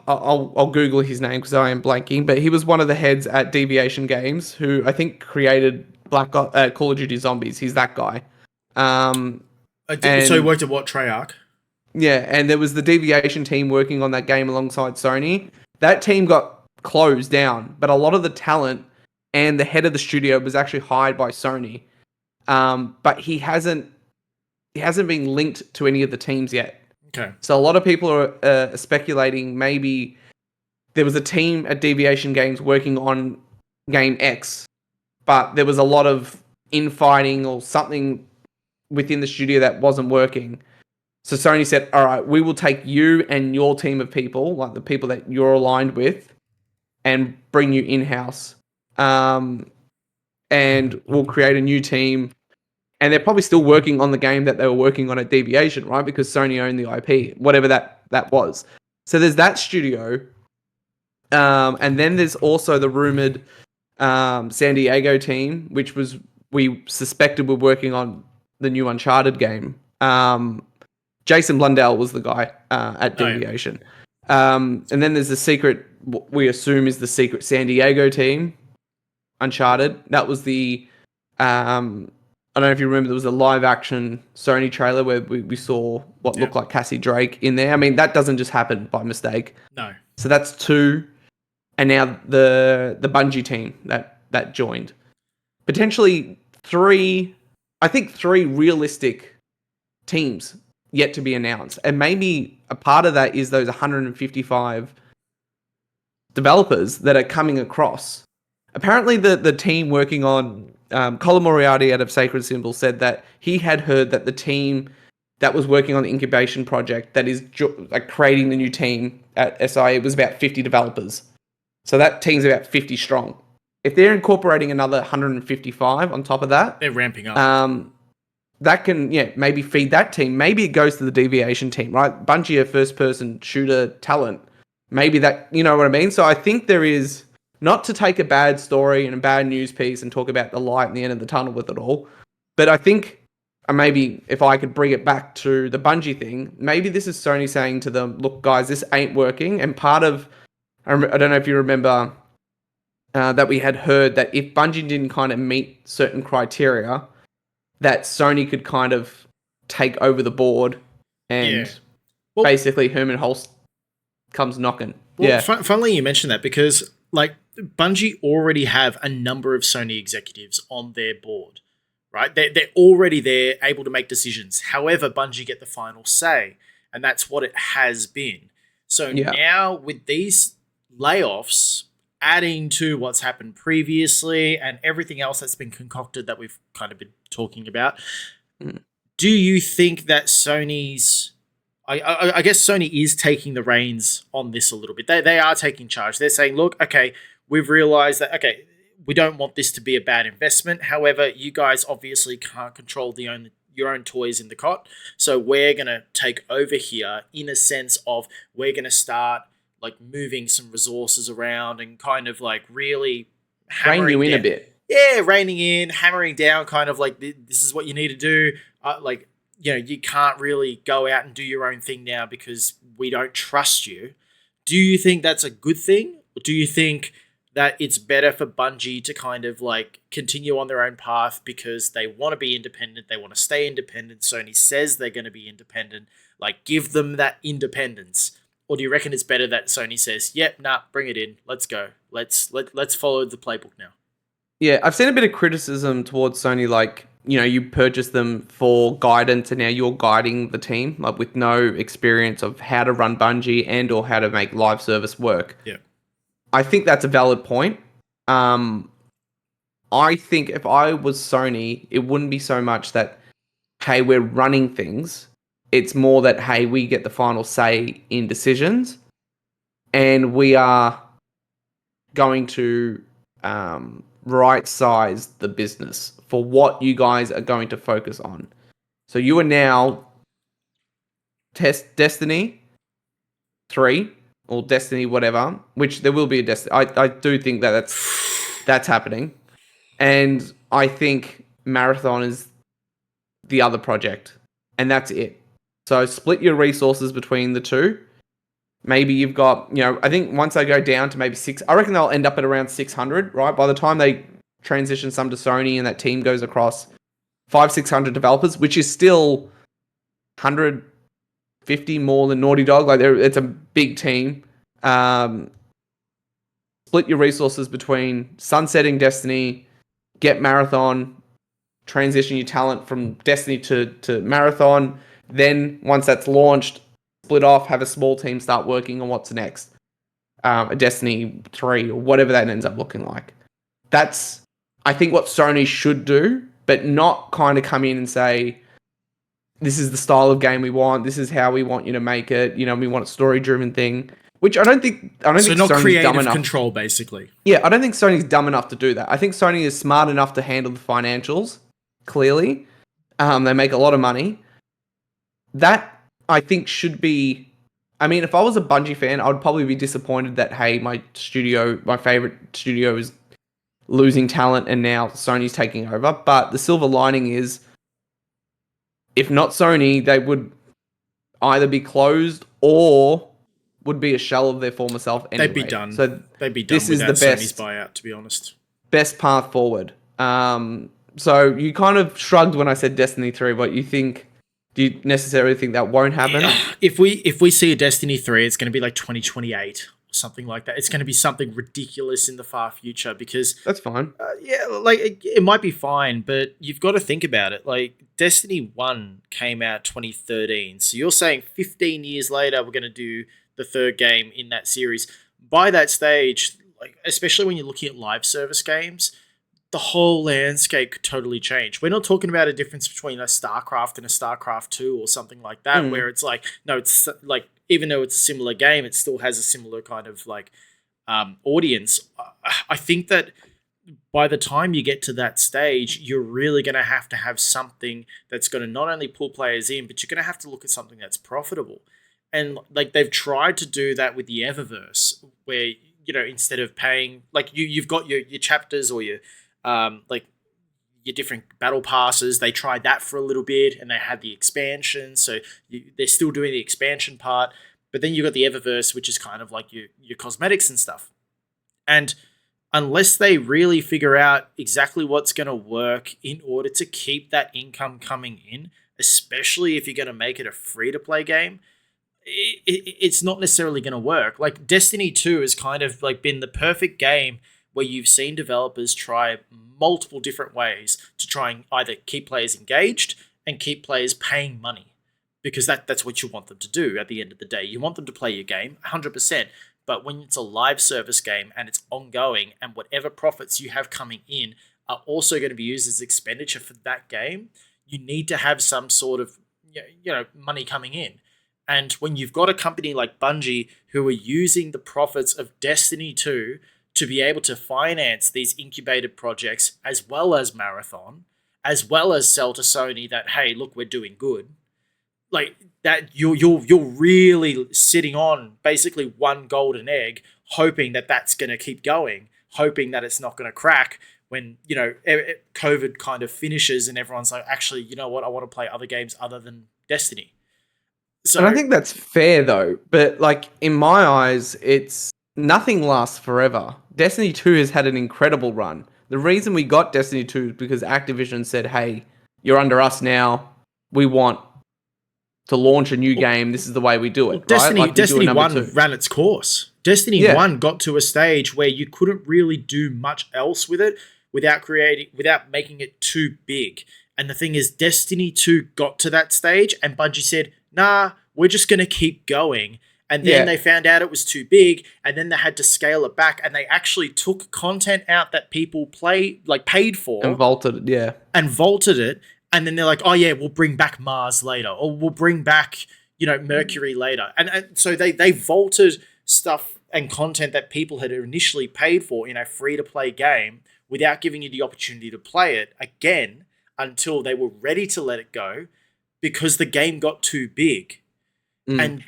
Speaker 2: I'll Google his name because I am blanking, but he was one of the heads at Deviation Games who I think created Call of Duty Zombies. He's that guy.
Speaker 1: So he worked at what, Treyarch?
Speaker 2: Yeah, and there was the Deviation team working on that game alongside Sony. That team got closed down, but a lot of the talent and the head of the studio was actually hired by Sony. But he hasn't been linked to any of the teams yet.
Speaker 1: Okay.
Speaker 2: So a lot of people are speculating maybe there was a team at Deviation Games working on Game X, but there was a lot of infighting or something within the studio that wasn't working. So Sony said, all right, we will take you and your team of people, like the people that you're aligned with, and bring you in-house. And we'll create a new team. And they're probably still working on the game that they were working on at Deviation, right? Because Sony owned the IP, whatever that was. So there's that studio. And then there's also the rumored San Diego team, which we suspected were working on the new Uncharted game. Jason Blundell was the guy at Deviation. And then there's the secret, what we assume is the secret San Diego team, Uncharted. That was the, I don't know if you remember, there was a live action Sony trailer where we saw what looked like Cassie Drake in there. I mean, that doesn't just happen by mistake.
Speaker 1: No.
Speaker 2: So that's 2. And now the Bungie team that joined. Potentially 3, I think 3 realistic teams yet to be announced. And maybe a part of that is those 155 developers that are coming across. Apparently the team working on Colin Moriarty out of Sacred Symbol said that he had heard that the team that was working on the incubation project that is like creating the new team at SI, it was about 50 developers. So that team's about 50 strong. If they're incorporating another 155 on top of that,
Speaker 1: they're ramping up.
Speaker 2: That can, maybe feed that team. Maybe it goes to the Deviation team, right? Bungie, a first-person shooter talent. Maybe that, you know what I mean? So I think there is, not to take a bad story and a bad news piece and talk about the light and the end of the tunnel with it all, but I think maybe if I could bring it back to the Bungie thing, maybe this is Sony saying to them, look, guys, this ain't working. And part of, I don't know if you remember that we had heard that if Bungie didn't kind of meet certain criteria, that Sony could kind of take over the board and basically Herman Hulst comes knocking.
Speaker 1: Well, funnily you mentioned that because like Bungie already have a number of Sony executives on their board, right? They're already there, able to make decisions. However, Bungie get the final say, and that's what it has been. So now with these layoffs, adding to what's happened previously and everything else that's been concocted that we've kind of been talking about, do you think that Sony's... I guess Sony is taking the reins on this a little bit. They are taking charge. They're saying, look, okay, we've realized that, okay, we don't want this to be a bad investment. However, you guys obviously can't control your own toys in the cot. So we're going to take over here in a sense of we're going to start like moving some resources around and kind of like really
Speaker 2: rein you in a bit.
Speaker 1: Yeah, reining in, hammering down kind of like this is what you need to do. You can't really go out and do your own thing now because we don't trust you. Do you think that's a good thing? Or do you think that it's better for Bungie to kind of like continue on their own path because they want to be independent, they want to stay independent, Sony says they're going to be independent, like give them that independence? Or do you reckon it's better that Sony says, yep, nah, bring it in, let's go. Let's follow the playbook now?
Speaker 2: Yeah, I've seen a bit of criticism towards Sony, like, you purchased them for guidance and now you're guiding the team, like with no experience of how to run Bungie and or how to make live service work.
Speaker 1: Yeah.
Speaker 2: I think that's a valid point. I think if I was Sony, it wouldn't be so much that, hey, we're running things. It's more that, hey, we get the final say in decisions and we are going to right-size the business for what you guys are going to focus on. So you are now Destiny 3 or Destiny whatever, which there will be a Destiny. I do think that that's happening. And I think Marathon is the other project. And that's it. So split your resources between the two. Maybe you've got, I think once they go down to maybe 6, I reckon they'll end up at around 600, right? By the time they transition some to Sony and that team goes across 500-600 developers, which is still 100 50 more than Naughty Dog. Like, it's a big team. Split your resources between sunsetting Destiny, get Marathon, transition your talent from Destiny to Marathon. Then once that's launched, split off, have a small team start working on what's next. A Destiny 3 or whatever that ends up looking like. That's, I think, what Sony should do, but not kind of come in and say, this is the style of game we want, this is how we want you to make it, we want a story-driven thing. Which I don't think
Speaker 1: not
Speaker 2: Sony's dumb enough.
Speaker 1: Control, basically.
Speaker 2: Yeah, I don't think Sony's dumb enough to do that. I think Sony is smart enough to handle the financials, clearly. They make a lot of money. That, I think, should be... I mean, if I was a Bungie fan, I would probably be disappointed that, hey, my favorite studio is losing talent and now Sony's taking over. But the silver lining is, if not Sony, they would either be closed or would be a shell of their former self anyway.
Speaker 1: They'd be done.
Speaker 2: So
Speaker 1: they'd be done
Speaker 2: this is the
Speaker 1: Sony's buyout, to be honest.
Speaker 2: Best path forward. So you kind of shrugged when I said Destiny 3, but do you necessarily think that won't happen?
Speaker 1: If we see a Destiny 3, it's going to be like 2028 or something like that. It's going to be something ridiculous in the far future because...
Speaker 2: That's fine.
Speaker 1: It might be fine, but you've got to think about it. Like, Destiny 1 came out 2013. So you're saying 15 years later, we're going to do the third game in that series. By that stage, like, especially when you're looking at live service games, the whole landscape could totally change. We're not talking about a difference between a StarCraft and a StarCraft 2 or something like that, where it's like, no, it's like, even though it's a similar game, it still has a similar kind of like audience. I think that by the time you get to that stage, you're really going to have something that's going to not only pull players in, but you're going to have to look at something that's profitable. And like, they've tried to do that with the Eververse, where, instead of paying, like, you've got your chapters or your your different battle passes. They tried that for a little bit, and they had the expansion. So they're still doing the expansion part, but then you've got the Eververse, which is kind of like your cosmetics and stuff. And unless they really figure out exactly what's going to work in order to keep that income coming in, especially if you're going to make it a free-to-play game, it's not necessarily going to work. Like, Destiny 2 has kind of like been the perfect game where you've seen developers try multiple different ways to try and either keep players engaged and keep players paying money, because that's what you want them to do at the end of the day. You want them to play your game 100%, but when it's a live service game and it's ongoing, and whatever profits you have coming in are also going to be used as expenditure for that game, you need to have some sort of money coming in. And when you've got a company like Bungie who are using the profits of Destiny 2 to be able to finance these incubated projects, as well as Marathon, as well as sell to Sony that, hey, look, we're doing good, like that, you're really sitting on basically one golden egg, hoping that that's going to keep going, hoping that it's not going to crack when COVID kind of finishes and everyone's like, actually, you know what, I want to play other games other than Destiny. So,
Speaker 2: and I think that's fair though, but like, in my eyes, it's nothing lasts forever. Destiny 2 has had an incredible run. The reason we got Destiny 2 is because Activision said, hey, you're under us now. We want to launch a new game. This is the way we do it.
Speaker 1: Destiny,
Speaker 2: right? Like
Speaker 1: Destiny 1 ran its course. Destiny 1 got to a stage where you couldn't really do much else with it without making it too big. And the thing is, Destiny 2 got to that stage and Bungie said, nah, we're just going to keep going. And then they found out it was too big, and then they had to scale it back, and they actually took content out that people paid for.
Speaker 2: And vaulted it,
Speaker 1: And vaulted it, and then they're like, oh yeah, we'll bring back Mars later, or we'll bring back, Mercury later. And so they vaulted stuff and content that people had initially paid for in a free-to-play game without giving you the opportunity to play it again until they were ready to let it go, because the game got too big. And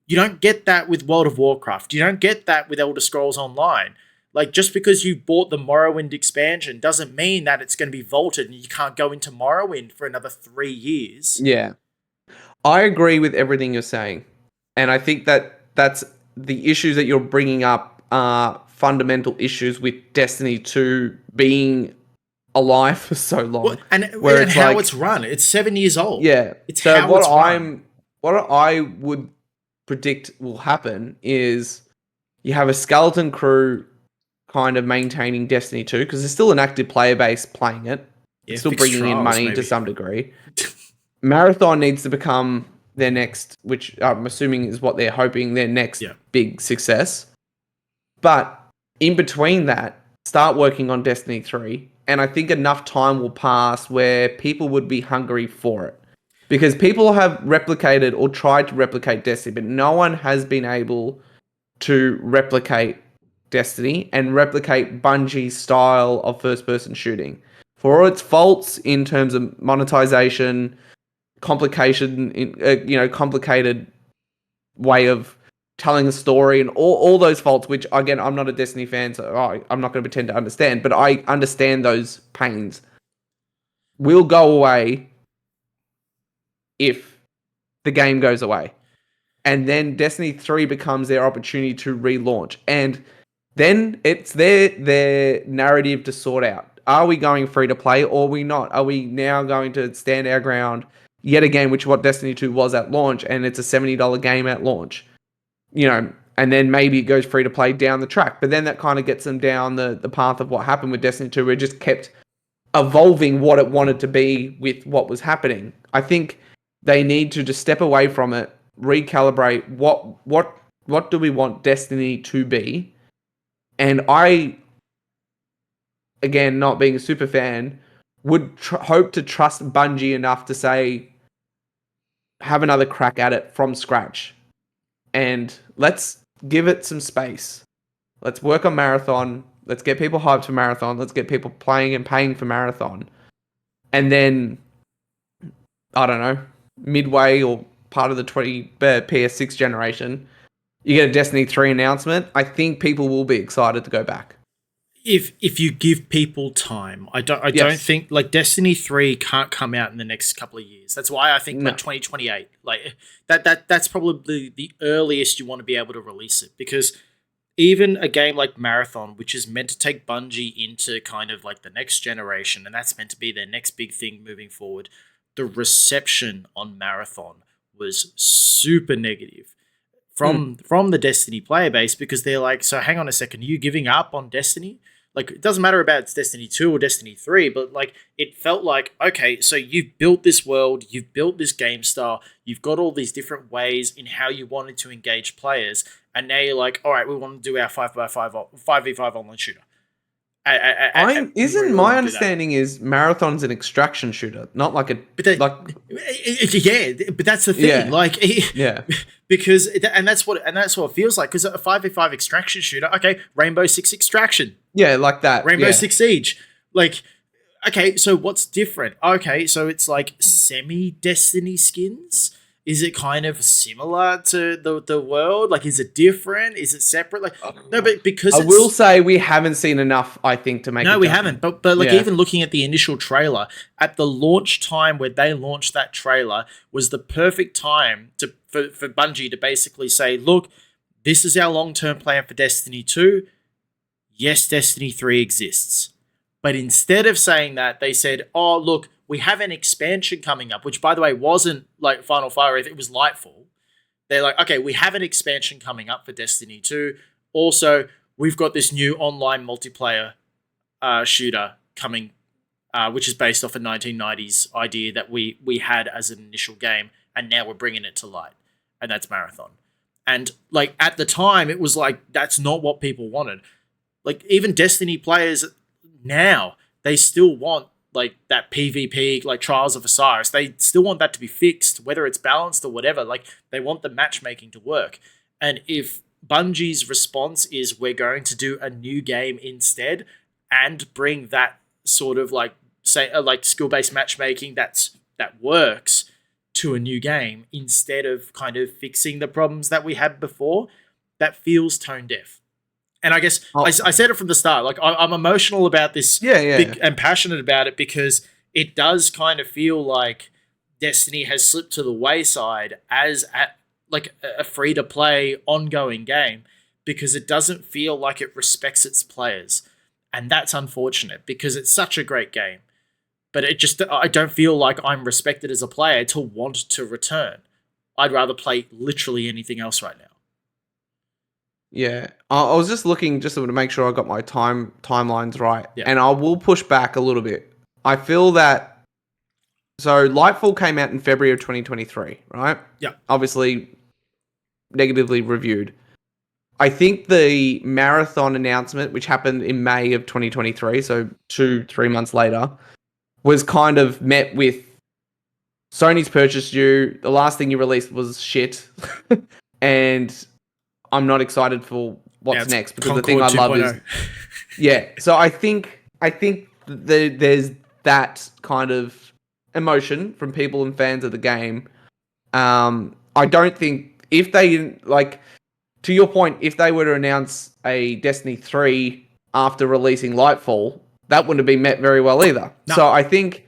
Speaker 1: you don't get that with World of Warcraft. You don't get that with Elder Scrolls Online. Like, just because you bought the Morrowind expansion doesn't mean that it's going to be vaulted and you can't go into Morrowind for another 3 years.
Speaker 2: Yeah. I agree with everything you're saying. And I think that that's the issues that you're bringing up are fundamental issues with Destiny 2 being alive for so long.
Speaker 1: Well, and how it's run. It's 7 years old.
Speaker 2: Yeah.
Speaker 1: It's
Speaker 2: so
Speaker 1: how
Speaker 2: what
Speaker 1: it's run.
Speaker 2: what I would predict will happen is you have a skeleton crew kind of maintaining Destiny 2 because there's still an active player base playing it.
Speaker 1: Yeah,
Speaker 2: It's still
Speaker 1: fixed
Speaker 2: bringing in
Speaker 1: trials,
Speaker 2: money to
Speaker 1: maybe.
Speaker 2: some degree. Marathon needs to become their next, which I'm assuming is what they're hoping, their next
Speaker 1: Yeah.
Speaker 2: big success. But in between that, start working on Destiny 3. And I think enough time will pass where people would be hungry for it. Because people have replicated or tried to replicate Destiny, but no one has been able to replicate Destiny and replicate Bungie's style of first-person shooting. For all its faults in terms of monetization, complicated way of telling a story and all those faults, which again, I'm not a Destiny fan, so I'm not going to pretend to understand, but I understand those pains, will go away if the game goes away. And then Destiny 3 becomes their opportunity to relaunch. And then it's their narrative to sort out. Are we going free to play or are we not? Are we now going to stand our ground yet again, which is what Destiny 2 was at launch, and it's a $70 game at launch? And then maybe it goes free to play down the track. But then that kind of gets them down the path of what happened with Destiny 2, where it just kept evolving what it wanted to be with what was happening. I think they need to just step away from it, recalibrate what do we want Destiny to be. And I, again, not being a super fan, would hope to trust Bungie enough to say, have another crack at it from scratch. And let's give it some space. Let's work on Marathon. Let's get people hyped for Marathon. Let's get people playing and paying for Marathon. And then, I don't know, midway or part of the PS6 generation, you get a Destiny 3 announcement. I think people will be excited to go back.
Speaker 1: If you give people time, I don't think like Destiny 3 can't come out in the next couple of years. That's why I think like 2028, like that's probably the earliest you want to be able to release it, because even a game like Marathon, which is meant to take Bungie into kind of like the next generation, and that's meant to be their next big thing moving forward, the reception on Marathon was super negative from the Destiny player base, because they're like, so hang on a second, are you giving up on Destiny? Like, it doesn't matter about it's Destiny 2 or Destiny 3, but like, it felt like, okay, so you've built this world, you've built this game style, you've got all these different ways in how you wanted to engage players, and now you're like, all right, we want to do our 5v5 online shooter.
Speaker 2: My understanding is Marathon's an extraction shooter, not like a
Speaker 1: yeah. But that's the thing, because that's what it feels like. Because a 5v5 extraction shooter, okay, Rainbow Six Extraction,
Speaker 2: like that,
Speaker 1: Rainbow Six Siege, like, okay, so what's different? Okay, so it's like semi Destiny skins. Is it kind of similar to the world? Like, is it different? Is it separate? Like, no, but because
Speaker 2: I will say we haven't seen enough, I think, to make.
Speaker 1: No, we haven't. But like, even looking at the initial trailer, at the launch time where they launched that trailer was the perfect time for Bungie to basically say, look, this is our long-term plan for Destiny 2. Yes, Destiny 3 exists. But instead of saying that, they said, oh, look, we have an expansion coming up, which, by the way, wasn't like Final Fire, it was Lightfall. They're like, okay, we have an expansion coming up for Destiny 2. Also, we've got this new online multiplayer shooter coming, which is based off a 1990s idea that we had as an initial game, and now we're bringing it to light, and that's Marathon. And like, at the time, it was like, that's not what people wanted. Like, even Destiny players now, they still want like that PvP, like Trials of Osiris. They still want that to be fixed, whether it's balanced or whatever. Like, they want the matchmaking to work. And if Bungie's response is, we're going to do a new game instead and bring that sort of like, say, like skill-based matchmaking that works to a new game instead of kind of fixing the problems that we had before, that feels tone deaf. And I guess I said it from the start. Like, I'm emotional about this, and passionate about it, because it does kind of feel like Destiny has slipped to the wayside as like a free to play ongoing game, because it doesn't feel like it respects its players, and that's unfortunate because it's such a great game. But I don't feel like I'm respected as a player to want to return. I'd rather play literally anything else right now.
Speaker 2: Yeah, I was just looking just to make sure I got my timelines right,
Speaker 1: Yeah.
Speaker 2: and I will push back a little bit. I feel that Lightfall came out in February of 2023, right?
Speaker 1: Yeah.
Speaker 2: Obviously, negatively reviewed. I think the Marathon announcement, which happened in May of 2023, so 2-3 months later, was kind of met with Sony's purchased you. The last thing you released was shit, and I'm not excited for what's next because the thing I love is, yeah. So I think there's that kind of emotion from people and fans of the game. I don't think if they like, to your point, if they were to announce a Destiny 3 after releasing Lightfall, that wouldn't have been met very well either. No. So I think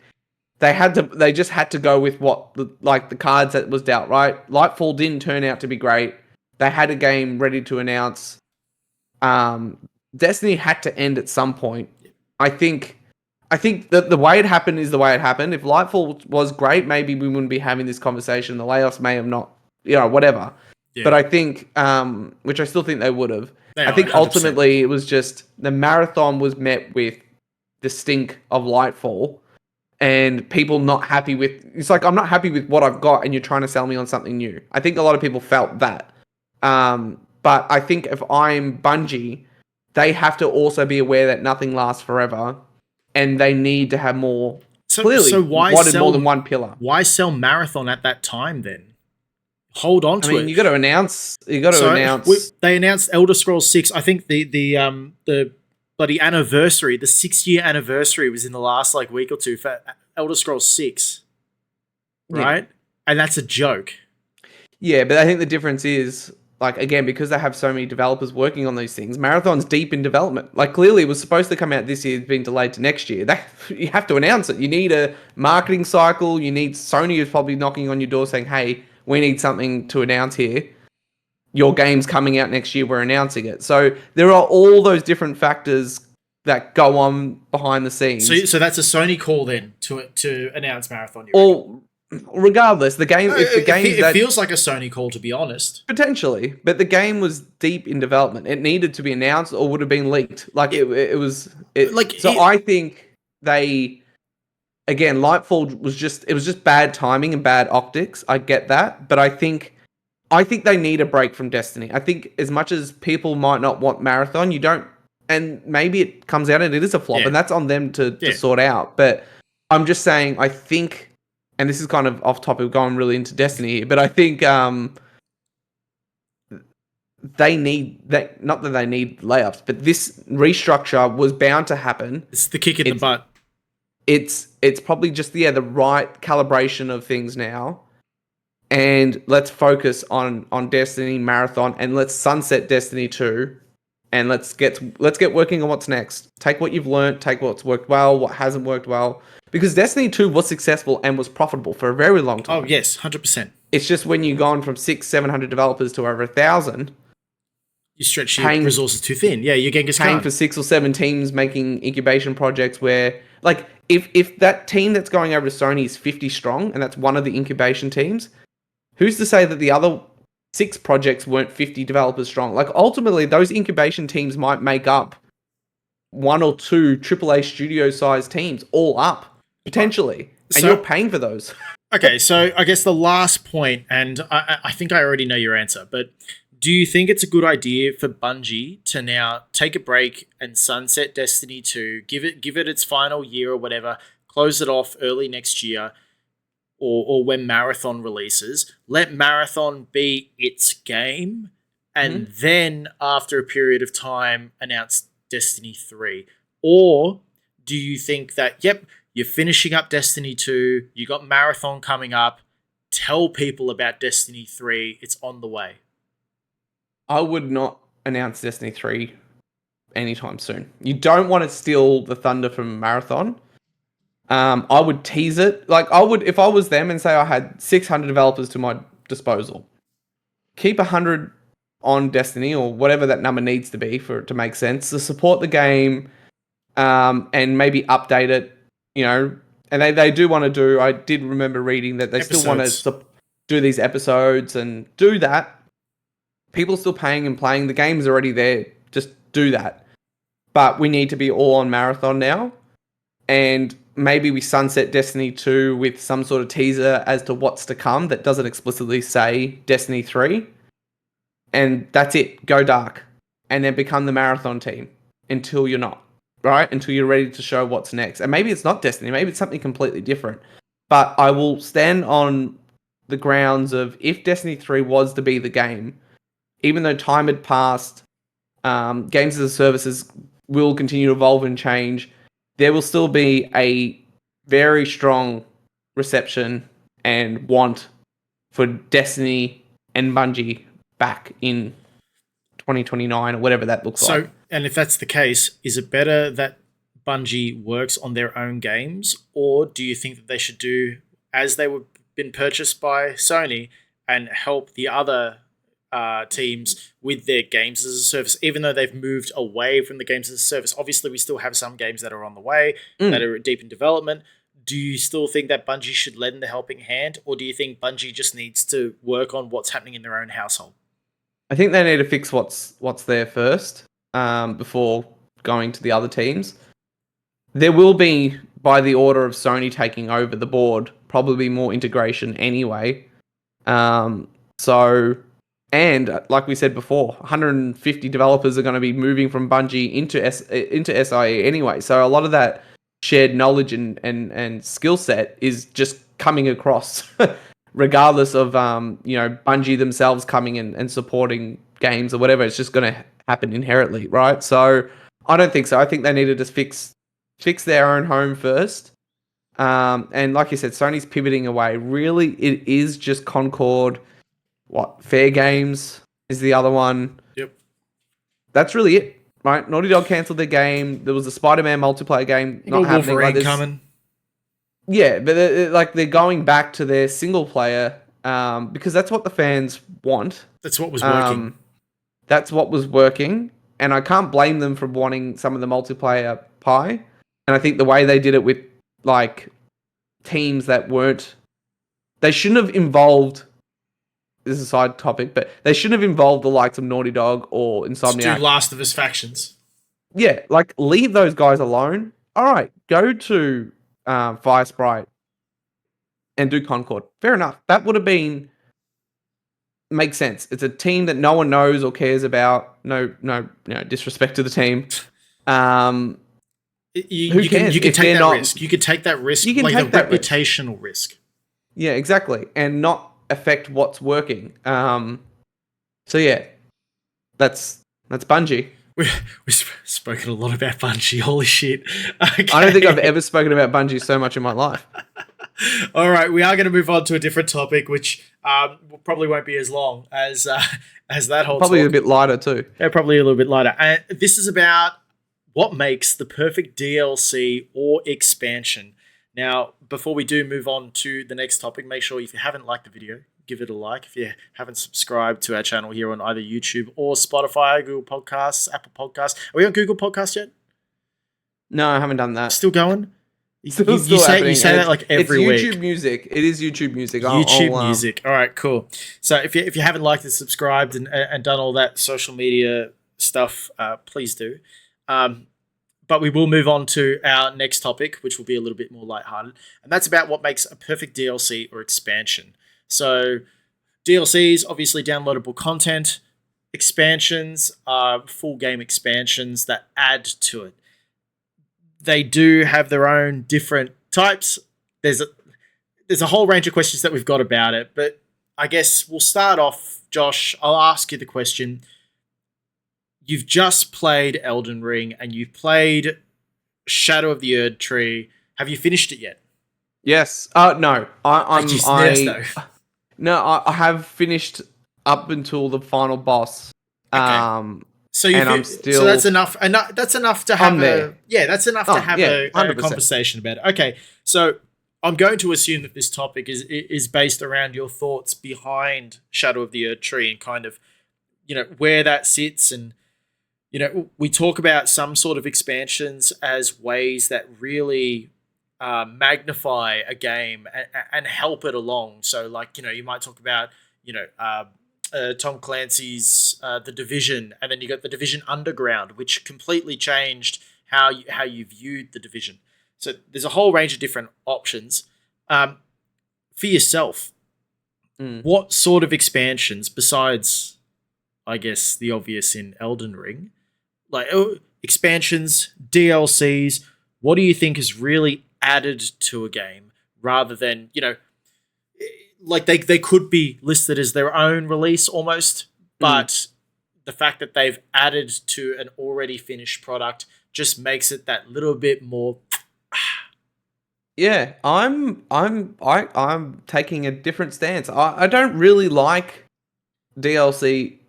Speaker 2: they just had to go with what the cards that was dealt, right? Lightfall didn't turn out to be great. They had a game ready to announce. Destiny had to end at some point. I think that the way it happened is the way it happened. If Lightfall was great, maybe we wouldn't be having this conversation. The layoffs may have not, whatever. Yeah. But I think, which I still think they would have. I think 100%. Ultimately it was just the Marathon was met with the stink of Lightfall and people not happy with. It's like, I'm not happy with what I've got, and you're trying to sell me on something new. I think a lot of people felt that. But I think if I'm Bungie, they have to also be aware that nothing lasts forever, and they need to have more. So why sell more than one pillar?
Speaker 1: Why sell Marathon at that time then? Hold on to it.
Speaker 2: You got to announce.
Speaker 1: They announced Elder Scrolls 6. I think the bloody anniversary, the 6-year anniversary, was in the last week or two for Elder Scrolls 6, right? Yeah. And that's a joke.
Speaker 2: Yeah, but I think the difference is, again, because they have so many developers working on these things, Marathon's deep in development. Clearly it was supposed to come out this year, it's been delayed to next year. You have to announce it. You need a marketing cycle. Sony is probably knocking on your door saying, hey, we need something to announce here. Your game's coming out next year, we're announcing it. So there are all those different factors that go on behind the scenes.
Speaker 1: So that's a Sony call then to announce Marathon.
Speaker 2: Regardless, the game.
Speaker 1: It feels like a Sony call, to be honest.
Speaker 2: Potentially, but the game was deep in development. It needed to be announced, or would have been leaked. I think they. Again, Lightfall was just bad timing and bad optics. I get that, but I think they need a break from Destiny. I think as much as people might not want Marathon, you don't, and maybe it comes out and it is a flop, and that's on them to sort out. But I'm just saying, I think. And this is kind of off topic, going really into Destiny here, but I think they need that. Not that they need layups, but this restructure was bound to happen.
Speaker 1: It's the kick in the butt.
Speaker 2: It's probably just the right calibration of things now, and let's focus on Destiny Marathon, and let's sunset Destiny 2, and let's get working on what's next. Take what you've learned, take what's worked well, what hasn't worked well. Because Destiny 2 was successful and was profitable for a very long time.
Speaker 1: Oh, yes, 100%.
Speaker 2: It's just when you've gone from 600-700 developers to over 1,000...
Speaker 1: You stretch your resources too thin. Yeah, you're getting
Speaker 2: paying for 6 or 7 teams making incubation projects where... If that team that's going over to Sony is 50 strong, and that's one of the incubation teams, who's to say that the other 6 projects weren't 50 developers strong? Ultimately, those incubation teams might make up 1 or 2 AAA studio-sized teams all up. Potentially. And you're paying for those.
Speaker 1: Okay, so I guess the last point, and I think I already know your answer, but do you think it's a good idea for Bungie to now take a break and sunset Destiny 2, give it its final year or whatever, close it off early next year, or when Marathon releases, let Marathon be its game, and then after a period of time announce Destiny 3? Or do you think that, you're finishing up Destiny 2, you got Marathon coming up, tell people about Destiny 3, it's on the way?
Speaker 2: I would not announce Destiny 3 anytime soon. You don't want to steal the thunder from Marathon. I would tease it. I would, if I was them and say I had 600 developers to my disposal, keep 100 on Destiny or whatever that number needs to be for it to make sense, to support the game, and maybe update it, and they do want to do, I did remember reading that they still want to do these episodes and do that. People still paying and playing. The game's already there. Just do that. But we need to be all on marathon now. And maybe we sunset Destiny 2 with some sort of teaser as to what's to come that doesn't explicitly say Destiny 3. And that's it. Go dark. And then become the marathon team until you're not, right? Until you're ready to show what's next. And maybe it's not Destiny. Maybe it's something completely different. But I will stand on the grounds of if Destiny 3 was to be the game, even though time had passed, games as a services will continue to evolve and change, there will still be a very strong reception and want for Destiny and Bungie back in 2029 or whatever that looks like.
Speaker 1: So, and if that's the case, is it better that Bungie works on their own games, or do you think that they should do as they were been purchased by Sony and help the other teams with their games as a service, even though they've moved away from the games as a service? Obviously, we still have some games that are on the way, that are deep in development. Do you still think that Bungie should lend the helping hand, or do you think Bungie just needs to work on what's happening in their own household?
Speaker 2: I think they need to fix what's there first before going to the other teams. There will be, by the order of Sony taking over the board, probably more integration anyway. And like we said before, 150 developers are going to be moving from Bungie into SIE anyway. So a lot of that shared knowledge and skill set is just coming across, regardless of Bungie themselves coming in and supporting games or whatever. It's just going to happen inherently, right? So I don't think so. I think they need to just fix their own home first. And like you said, Sony's pivoting away. Really, it is just Concord. Fair Games is the other one.
Speaker 1: Yep.
Speaker 2: That's really it, right? Naughty Dog cancelled their game. There was a Spider-Man multiplayer game not happening.
Speaker 1: Wolverine coming.
Speaker 2: Yeah, but they're going back to their single player because that's what the fans want.
Speaker 1: That's what was working.
Speaker 2: That's what was working, and I can't blame them for wanting some of the multiplayer pie. And I think the way they did it with like teams that weren't, they shouldn't have involved. This is a side topic, but they shouldn't have involved the likes of Naughty Dog or Insomniac.
Speaker 1: Do Last of Us factions.
Speaker 2: Yeah, like leave those guys alone. All right, go to Fire Sprite and do Concord. Fair enough. That would have been makes sense. It's a team that no one knows or cares about. No disrespect to the team.
Speaker 1: You can take that risk. You could take that risk.
Speaker 2: You can
Speaker 1: like
Speaker 2: take
Speaker 1: the
Speaker 2: that
Speaker 1: reputational risk.
Speaker 2: Yeah, exactly, and not affect what's working. So yeah, that's Bungie.
Speaker 1: We've spoken a lot about Bungie. Holy shit! Okay.
Speaker 2: I don't think I've ever spoken about Bungie so much in my life.
Speaker 1: All right, we are going to move on to a different topic, which probably won't be as long as that whole.
Speaker 2: Probably
Speaker 1: talk.
Speaker 2: A bit lighter too.
Speaker 1: Yeah, probably a little bit lighter. And this is about what makes the perfect DLC or expansion. Now, before we do move on to the next topic, make sure if you haven't liked the video, give it a like. If you haven't subscribed to our channel here on either YouTube or Spotify, Google Podcasts, Apple Podcasts. Are we on Google Podcasts yet?
Speaker 2: No, I haven't done that.
Speaker 1: Still going?
Speaker 2: You say
Speaker 1: that like every week.
Speaker 2: It's YouTube Music. It is YouTube Music.
Speaker 1: YouTube Music. All right, cool. So if you haven't liked and subscribed and done all that social media stuff, please do. But we will move on to our next topic, which will be a little bit more lighthearted. And that's about what makes a perfect DLC or expansion. So DLCs, obviously downloadable content. Expansions are full game expansions that add to it. They do have their own different types. There's a whole range of questions that we've got about it. But I guess we'll start off, Josh. I'll ask you the question. You've just played Elden Ring and you've played Shadow of the Erd Tree. Have you finished it yet?
Speaker 2: Yes. No. I have finished up until the final boss.
Speaker 1: Okay. So that's enough, and that's enough to have a conversation about it. Okay, so I'm going to assume that this topic is based around your thoughts behind Shadow of the Erd Tree and kind of, where that sits. And, we talk about some sort of expansions as ways that really magnify a game and help it along. So, like, you might talk about, Tom Clancy's The Division, and then you got The Division Underground, which completely changed how you viewed the Division. So there's a whole range of different options. For yourself,
Speaker 2: Mm.
Speaker 1: what sort of expansions besides, I guess, the obvious in Elden Ring, like expansions, DLCs, what do you think has really added to a game rather than, like they could be listed as their own release almost,
Speaker 2: Mm.
Speaker 1: but the fact that they've added to an already finished product just makes it that little bit more.
Speaker 2: Yeah, I'm taking a different stance. I don't really like DLC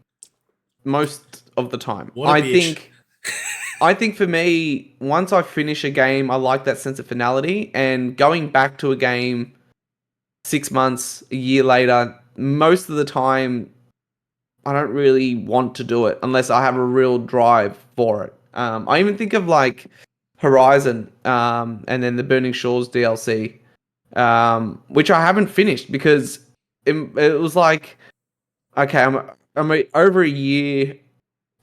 Speaker 2: most of the time.
Speaker 1: What a bitch.
Speaker 2: I think for me, once I finish a game, I like that sense of finality, and going back to a game 6 months, a year later, most of the time I don't really want to do it unless I have a real drive for it. I even think of like Horizon, and then the Burning Shores DLC, which I haven't finished because it was like, okay, I'm over a year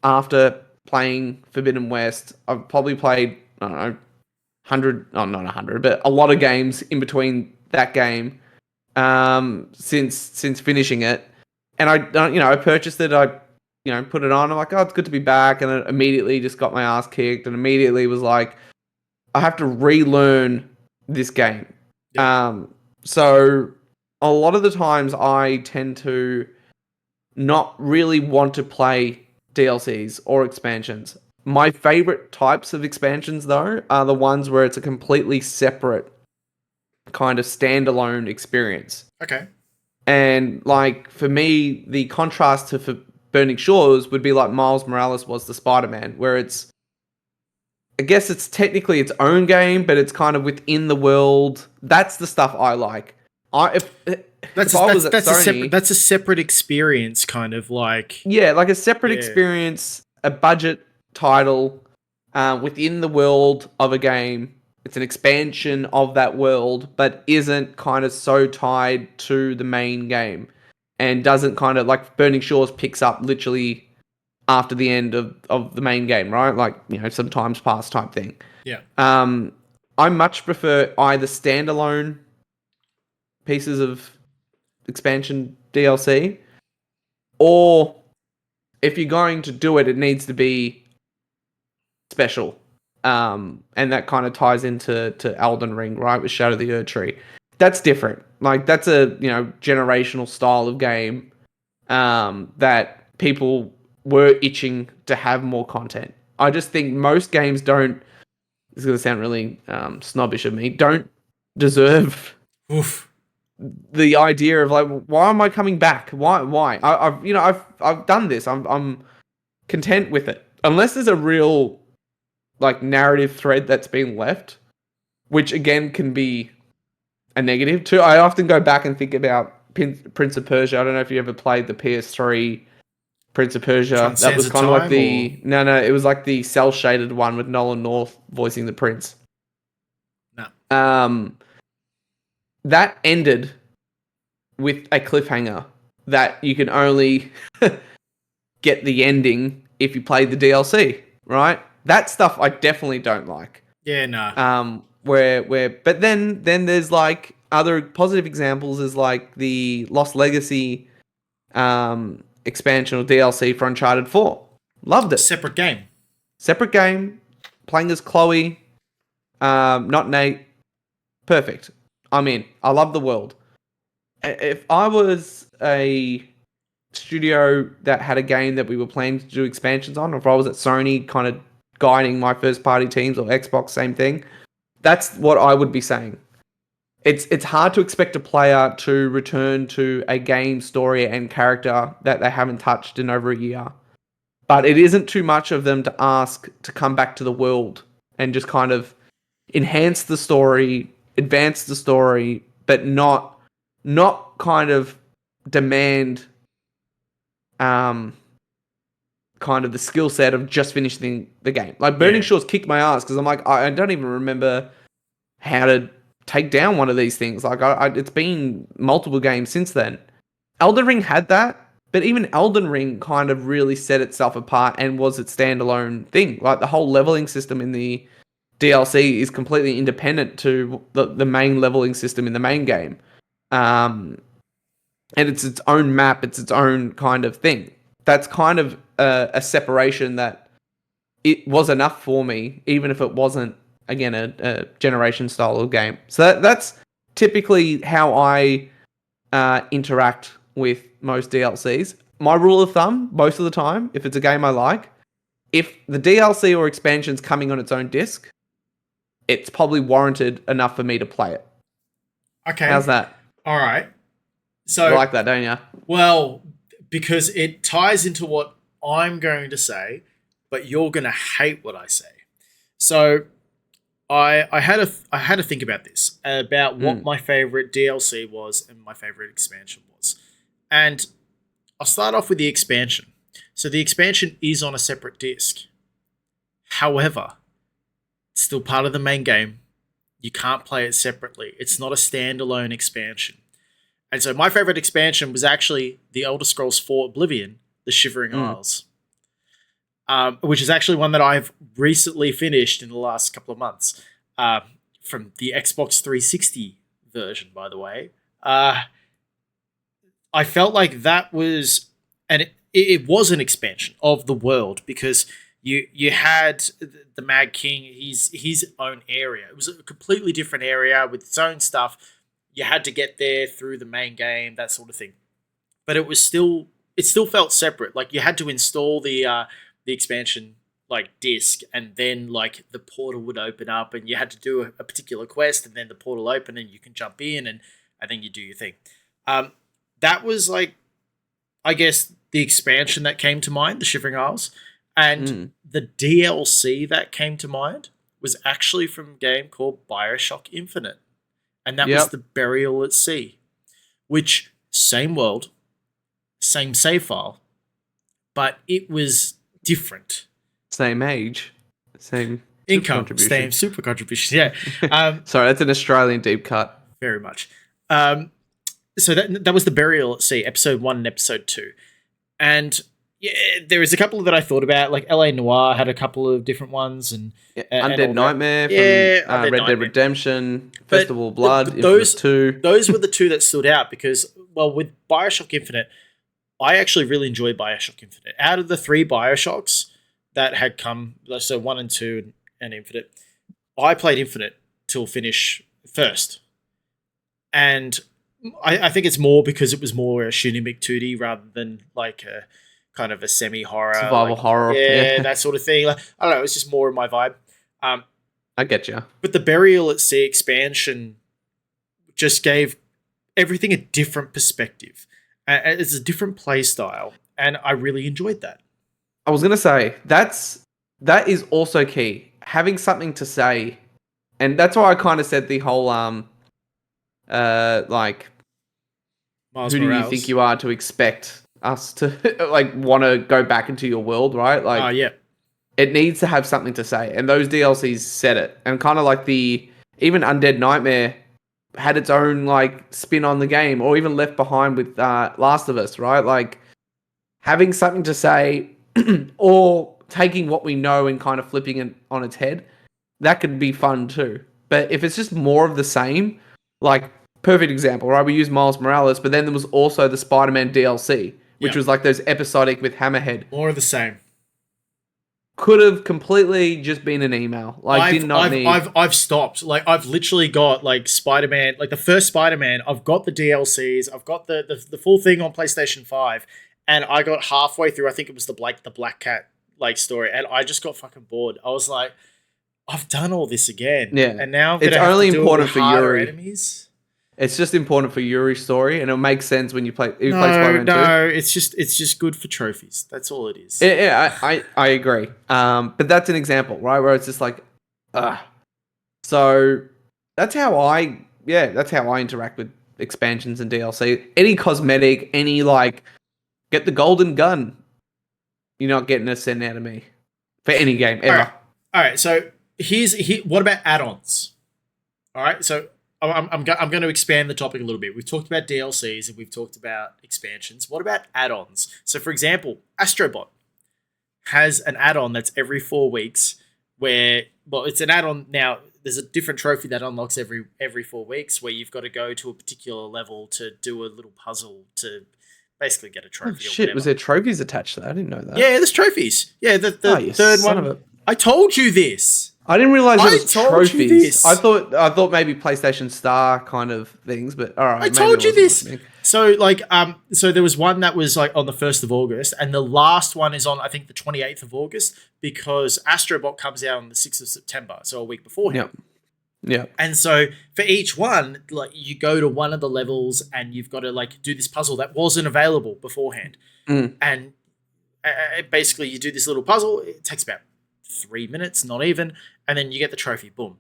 Speaker 2: after playing Forbidden West. I've probably played, I don't know, 100, oh, not 100, but a lot of games in between that game, since finishing it. And I purchased it. I, put it on. I'm like, oh, it's good to be back. And then immediately just got my ass kicked, and immediately was like, I have to relearn this game.
Speaker 1: Yeah.
Speaker 2: So a lot of the times I tend to not really want to play DLCs or expansions. My favorite types of expansions, though, are the ones where it's a completely separate kind of standalone experience.
Speaker 1: Okay.
Speaker 2: And like for me, the contrast to for Burning Shores would be like Miles Morales was to Spider-Man, where it's, I guess it's technically its own game, but it's kind of within the world. That's the stuff I like. If I was at Sony,
Speaker 1: that's a separate experience, kind of like.
Speaker 2: yeah, like a separate
Speaker 1: Yeah.
Speaker 2: experience, a budget title, within the world of a game. It's an expansion of that world, but isn't kind of so tied to the main game, and doesn't kind of like Burning Shores picks up literally after the end of the main game, right? Like, some times past type thing.
Speaker 1: Yeah.
Speaker 2: I much prefer either standalone pieces of expansion DLC, or if you're going to do it, it needs to be special. And that kind of ties into Elden Ring, right, with Shadow of the Erdtree. That's different. Like that's a generational style of game, that people were itching to have more content. I just think most games don't. This is going to sound really snobbish of me. Don't deserve
Speaker 1: Oof.
Speaker 2: the idea of like, why am I coming back? Why? I've done this. I'm content with it. Unless there's a real like narrative thread that's been left, which again can be a negative too. I often go back and think about Prince of Persia. I don't know if you ever played the PS3 Prince of Persia. That
Speaker 1: Transcends
Speaker 2: was
Speaker 1: the
Speaker 2: kind of like
Speaker 1: time, or
Speaker 2: no, it was like the cell shaded one with Nolan North voicing the prince.
Speaker 1: no?
Speaker 2: That ended with a cliffhanger that you can only get the ending if you played the DLC, right? That stuff I definitely don't like.
Speaker 1: Yeah, no.
Speaker 2: But then there's like other positive examples is like the Lost Legacy expansion or DLC for Uncharted 4. Loved it.
Speaker 1: Separate game.
Speaker 2: Separate game, playing as Chloe, not Nate. Perfect. I'm in. I love the world. If I was a studio that had a game that we were planning to do expansions on, or if I was at Sony kind of guiding my first party teams, or Xbox, same thing, that's what I would be saying. It's hard to expect a player to return to a game story and character that they haven't touched in over a year. But it isn't too much of them to ask to come back to the world and just kind of enhance the story, advance the story, but not kind of demand kind of the skill set of just finishing the game. Like Burning Shores kicked my ass because I'm like, I don't even remember how to take down one of these things. Like it's been multiple games since then. Elden Ring had that, but even Elden Ring kind of really set itself apart and was its standalone thing. Like the whole leveling system in the DLC is completely independent to the main leveling system in the main game. And it's its own map, it's its own kind of thing. That's kind of a separation that it was enough for me, even if it wasn't, again, a generation style of game. So that's typically how I interact with most DLCs. My rule of thumb, most of the time, if it's a game I like, if the DLC or expansion's coming on its own disc, it's probably warranted enough for me to play it.
Speaker 1: Okay.
Speaker 2: How's that?
Speaker 1: All right. So
Speaker 2: You like that, don't you?
Speaker 1: Well, because it ties into what I'm going to say, but you're going to hate what I say. So I had to think about this, about what my favorite DLC was and my favorite expansion was. And I'll start off with the expansion. So the expansion is on a separate disc. However, it's still part of the main game. You can't play it separately. It's not a standalone expansion. And so my favorite expansion was actually The Elder Scrolls 4 Oblivion, The Shivering Isles, which is actually one that I've recently finished in the last couple of months, from the Xbox 360 version, by the way. I felt like that was, and it was an expansion of the world, because you had the Mad King, his own area. It was a completely different area with its own stuff. You had to get there through the main game, that sort of thing. But it still felt separate. Like you had to install the expansion like disc, and then like the portal would open up, and you had to do a particular quest, and then the portal opened, and you can jump in, and then you do your thing. That was like, I guess, the expansion that came to mind, the Shivering Isles, and the DLC that came to mind was actually from a game called BioShock Infinite. And that was the Burial at Sea, which, same world, same save file, but it was different.
Speaker 2: Same age, same
Speaker 1: income, same super contribution. Yeah.
Speaker 2: Sorry, that's an Australian deep cut.
Speaker 1: Very much. So that was the Burial at Sea, episode 1 and episode 2. And yeah, there was a couple that I thought about, like LA Noire had a couple of different ones, and
Speaker 2: Undead Nightmare from Red Dead Redemption, Festival of Blood, Infamous 2.
Speaker 1: Those were the two that stood out because, well, with BioShock Infinite, I actually really enjoyed BioShock Infinite. Out of the 3 BioShocks that had come, so 1 and 2 and Infinite, I played Infinite till finish first. And I think it's more because it was more a shooting McTootie rather than like a kind of a semi-horror.
Speaker 2: Survival horror.
Speaker 1: Yeah, that sort of thing. Like, I don't know, it's just more of my vibe.
Speaker 2: I get you.
Speaker 1: But the Burial at Sea expansion just gave everything a different perspective. It's a different play style, and I really enjoyed that.
Speaker 2: I was going to say, that is also key. Having something to say, and that's why I kind of said the whole, like,
Speaker 1: Miles
Speaker 2: who
Speaker 1: Morales.
Speaker 2: do you think you are to expect us to like want to go back into your world, right? Like,
Speaker 1: yeah,
Speaker 2: it needs to have something to say, and those DLCs said it. And kind of like even Undead Nightmare had its own like spin on the game, or even Left Behind with Last of Us, right? Like having something to say, or taking what we know and kind of flipping it on its head, that could be fun too. But if it's just more of the same, like perfect example, right? We used Miles Morales, but then there was also the Spider-Man DLC, which was like those episodic with Hammerhead.
Speaker 1: More of the same.
Speaker 2: Could have completely just been an email. Like,
Speaker 1: I've stopped. Like, I've literally got like Spider-Man, like the first Spider-Man. I've got the DLCs. I've got the full thing on PlayStation 5, and I got halfway through. I think it was the Black Cat like story, and I just got fucking bored. I was like, I've done all this again.
Speaker 2: Yeah,
Speaker 1: and now I'm
Speaker 2: it's only important for
Speaker 1: Yuri
Speaker 2: enemies. It's just important for Yuri's story, and it makes sense when you play. Play Spider-Man 2.
Speaker 1: No, it's just good for trophies. That's all it is.
Speaker 2: Yeah, I agree. But that's an example, right, where it's just like, So that's how I interact with expansions and DLC. Any cosmetic, any like, get the golden gun. You're not getting a cent out of me for any game ever.
Speaker 1: All right. So what about add-ons? All right. So I'm going to expand the topic a little bit. We've talked about DLCs and we've talked about expansions. What about add-ons? So, for example, Astrobot has an add-on that's every 4 weeks where, well, it's an add-on now. There's a different trophy that unlocks every 4 weeks where you've got to go to a particular level to do a little puzzle to basically get a trophy.
Speaker 2: Oh, shit, was there trophies attached to that? I didn't know that.
Speaker 1: Yeah, there's trophies. Yeah, the
Speaker 2: you
Speaker 1: third
Speaker 2: son
Speaker 1: one.
Speaker 2: of a-
Speaker 1: I told you this.
Speaker 2: I didn't realize it was
Speaker 1: told you
Speaker 2: trophies.
Speaker 1: this.
Speaker 2: I thought maybe PlayStation Star kind of things, but all right.
Speaker 1: I told you this. So so there was one that was like on the 1st of August, and the last one is on I think the 28th of August because Astrobot comes out on the 6th of September, so a week beforehand.
Speaker 2: Yeah.
Speaker 1: And so for each one, like you go to one of the levels and you've got to like do this puzzle that wasn't available beforehand, and basically you do this little puzzle. It takes about 3 minutes, not even, and then you get the trophy. Boom,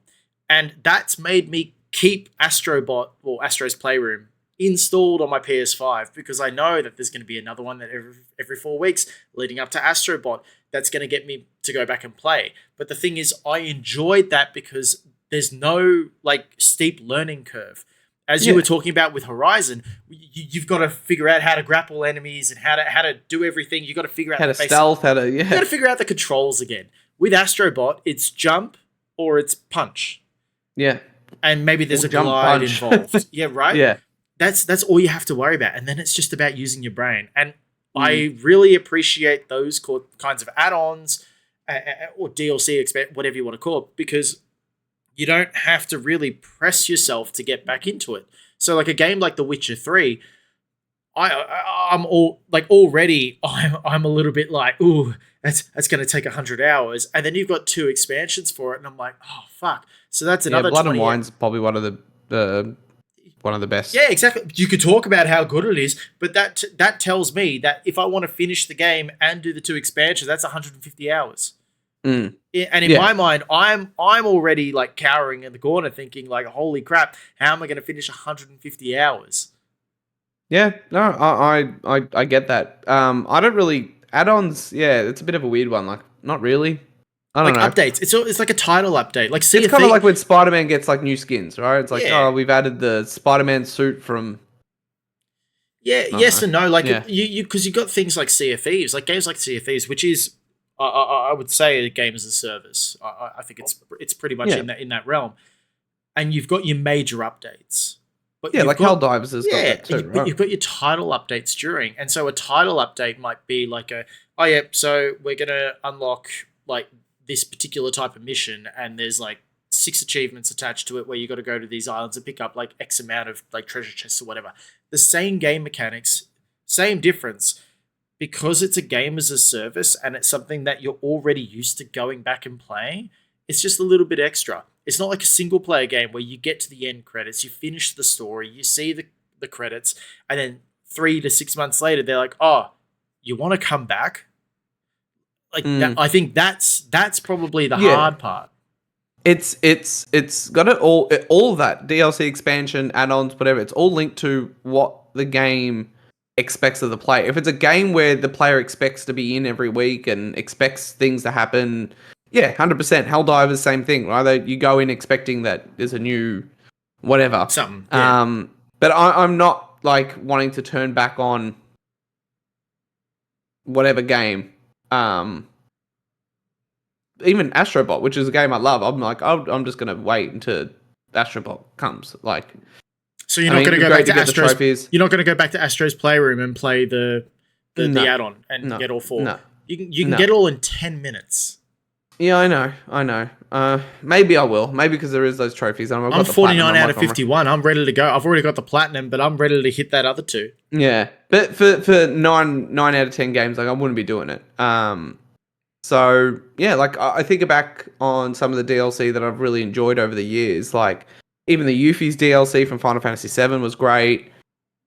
Speaker 1: and that's made me keep Astrobot or Astro's Playroom installed on my PS5 because I know that there's going to be another one that every 4 weeks leading up to Astrobot that's going to get me to go back and play. But the thing is, I enjoyed that because there's no like steep learning curve. As you were talking about with Horizon, you've got to figure out how to grapple enemies and how to do everything. You've got to figure out
Speaker 2: how to stealth, you
Speaker 1: got to figure out the controls again. With Astrobot, it's jump or it's punch.
Speaker 2: Yeah.
Speaker 1: And maybe there's a
Speaker 2: jump
Speaker 1: glide
Speaker 2: punch.
Speaker 1: involved. Yeah, right?
Speaker 2: Yeah.
Speaker 1: That's all you have to worry about. And then it's just about using your brain. And I really appreciate those kinds of add-ons or DLC, whatever you want to call it, because you don't have to really press yourself to get back into it. So like a game like The Witcher 3, I'm already I'm a little bit like, ooh, that's going to take 100 hours. And then you've got 2 expansions for it. And I'm like, oh, fuck. So that's another
Speaker 2: Blood and Wine's probably one of the best.
Speaker 1: Yeah, exactly. You could talk about how good it is, but that tells me that if I want to finish the game and do the 2 expansions, that's 150 hours. And in my mind, I'm already like cowering in the corner, thinking like, "Holy crap! How am I going to finish 150 hours?"
Speaker 2: Yeah, no, I get that. I don't really add-ons. Yeah, it's a bit of a weird one. Like, not really. I don't know.
Speaker 1: Updates. It's like a title update. Like,
Speaker 2: it's kind of like when Spider-Man gets like new skins, right? It's like, oh, we've added the Spider-Man suit from.
Speaker 1: Yeah. Yes and no. Like you because you got things like Sea of Thieves, like games like Sea of Thieves, which is I would say a game as a service. I think it's pretty much in that realm, and you've got your major updates. But
Speaker 2: like Helldivers has got that too, right?
Speaker 1: But you've got your title updates during, and so a title update might be like so we're gonna unlock like this particular type of mission, and there's like 6 achievements attached to it where you got to go to these islands and pick up like X amount of like treasure chests or whatever. The same game mechanics, same difference. Because it's a game as a service and it's something that you're already used to going back and playing, it's just a little bit extra. It's not like a single player game where you get to the end credits, you finish the story, you see the credits, and then 3 to 6 months later, they're like, oh, you want to come back? Like that, I think that's probably the hard part.
Speaker 2: It's got it all that DLC expansion, add-ons, whatever. It's all linked to what the game expects of the player. If it's a game where the player expects to be in every week and expects things to happen, 100%. Helldivers, same thing, right? You go in expecting that there's a new whatever.
Speaker 1: Something. Yeah.
Speaker 2: But I'm not like wanting to turn back on whatever game. Even Astrobot, which is a game I love. I'm like, I'm just gonna wait until Astrobot comes. Like,
Speaker 1: so you're not going to go back to Astro's. You're not going to go back to Astro's Playroom and play the add-on and get all 4. No. You can get all in 10 minutes.
Speaker 2: Yeah, I know. Maybe I will. Maybe because there is those trophies.
Speaker 1: I'm 49 out of 51. I'm ready to go. I've already got the platinum, but I'm ready to hit that other 2.
Speaker 2: Yeah, but for 9 out of 10 games, like I wouldn't be doing it. So yeah, like I think back on some of the DLC that I've really enjoyed over the years, like. Even the Yuffie's DLC from Final Fantasy VII was great.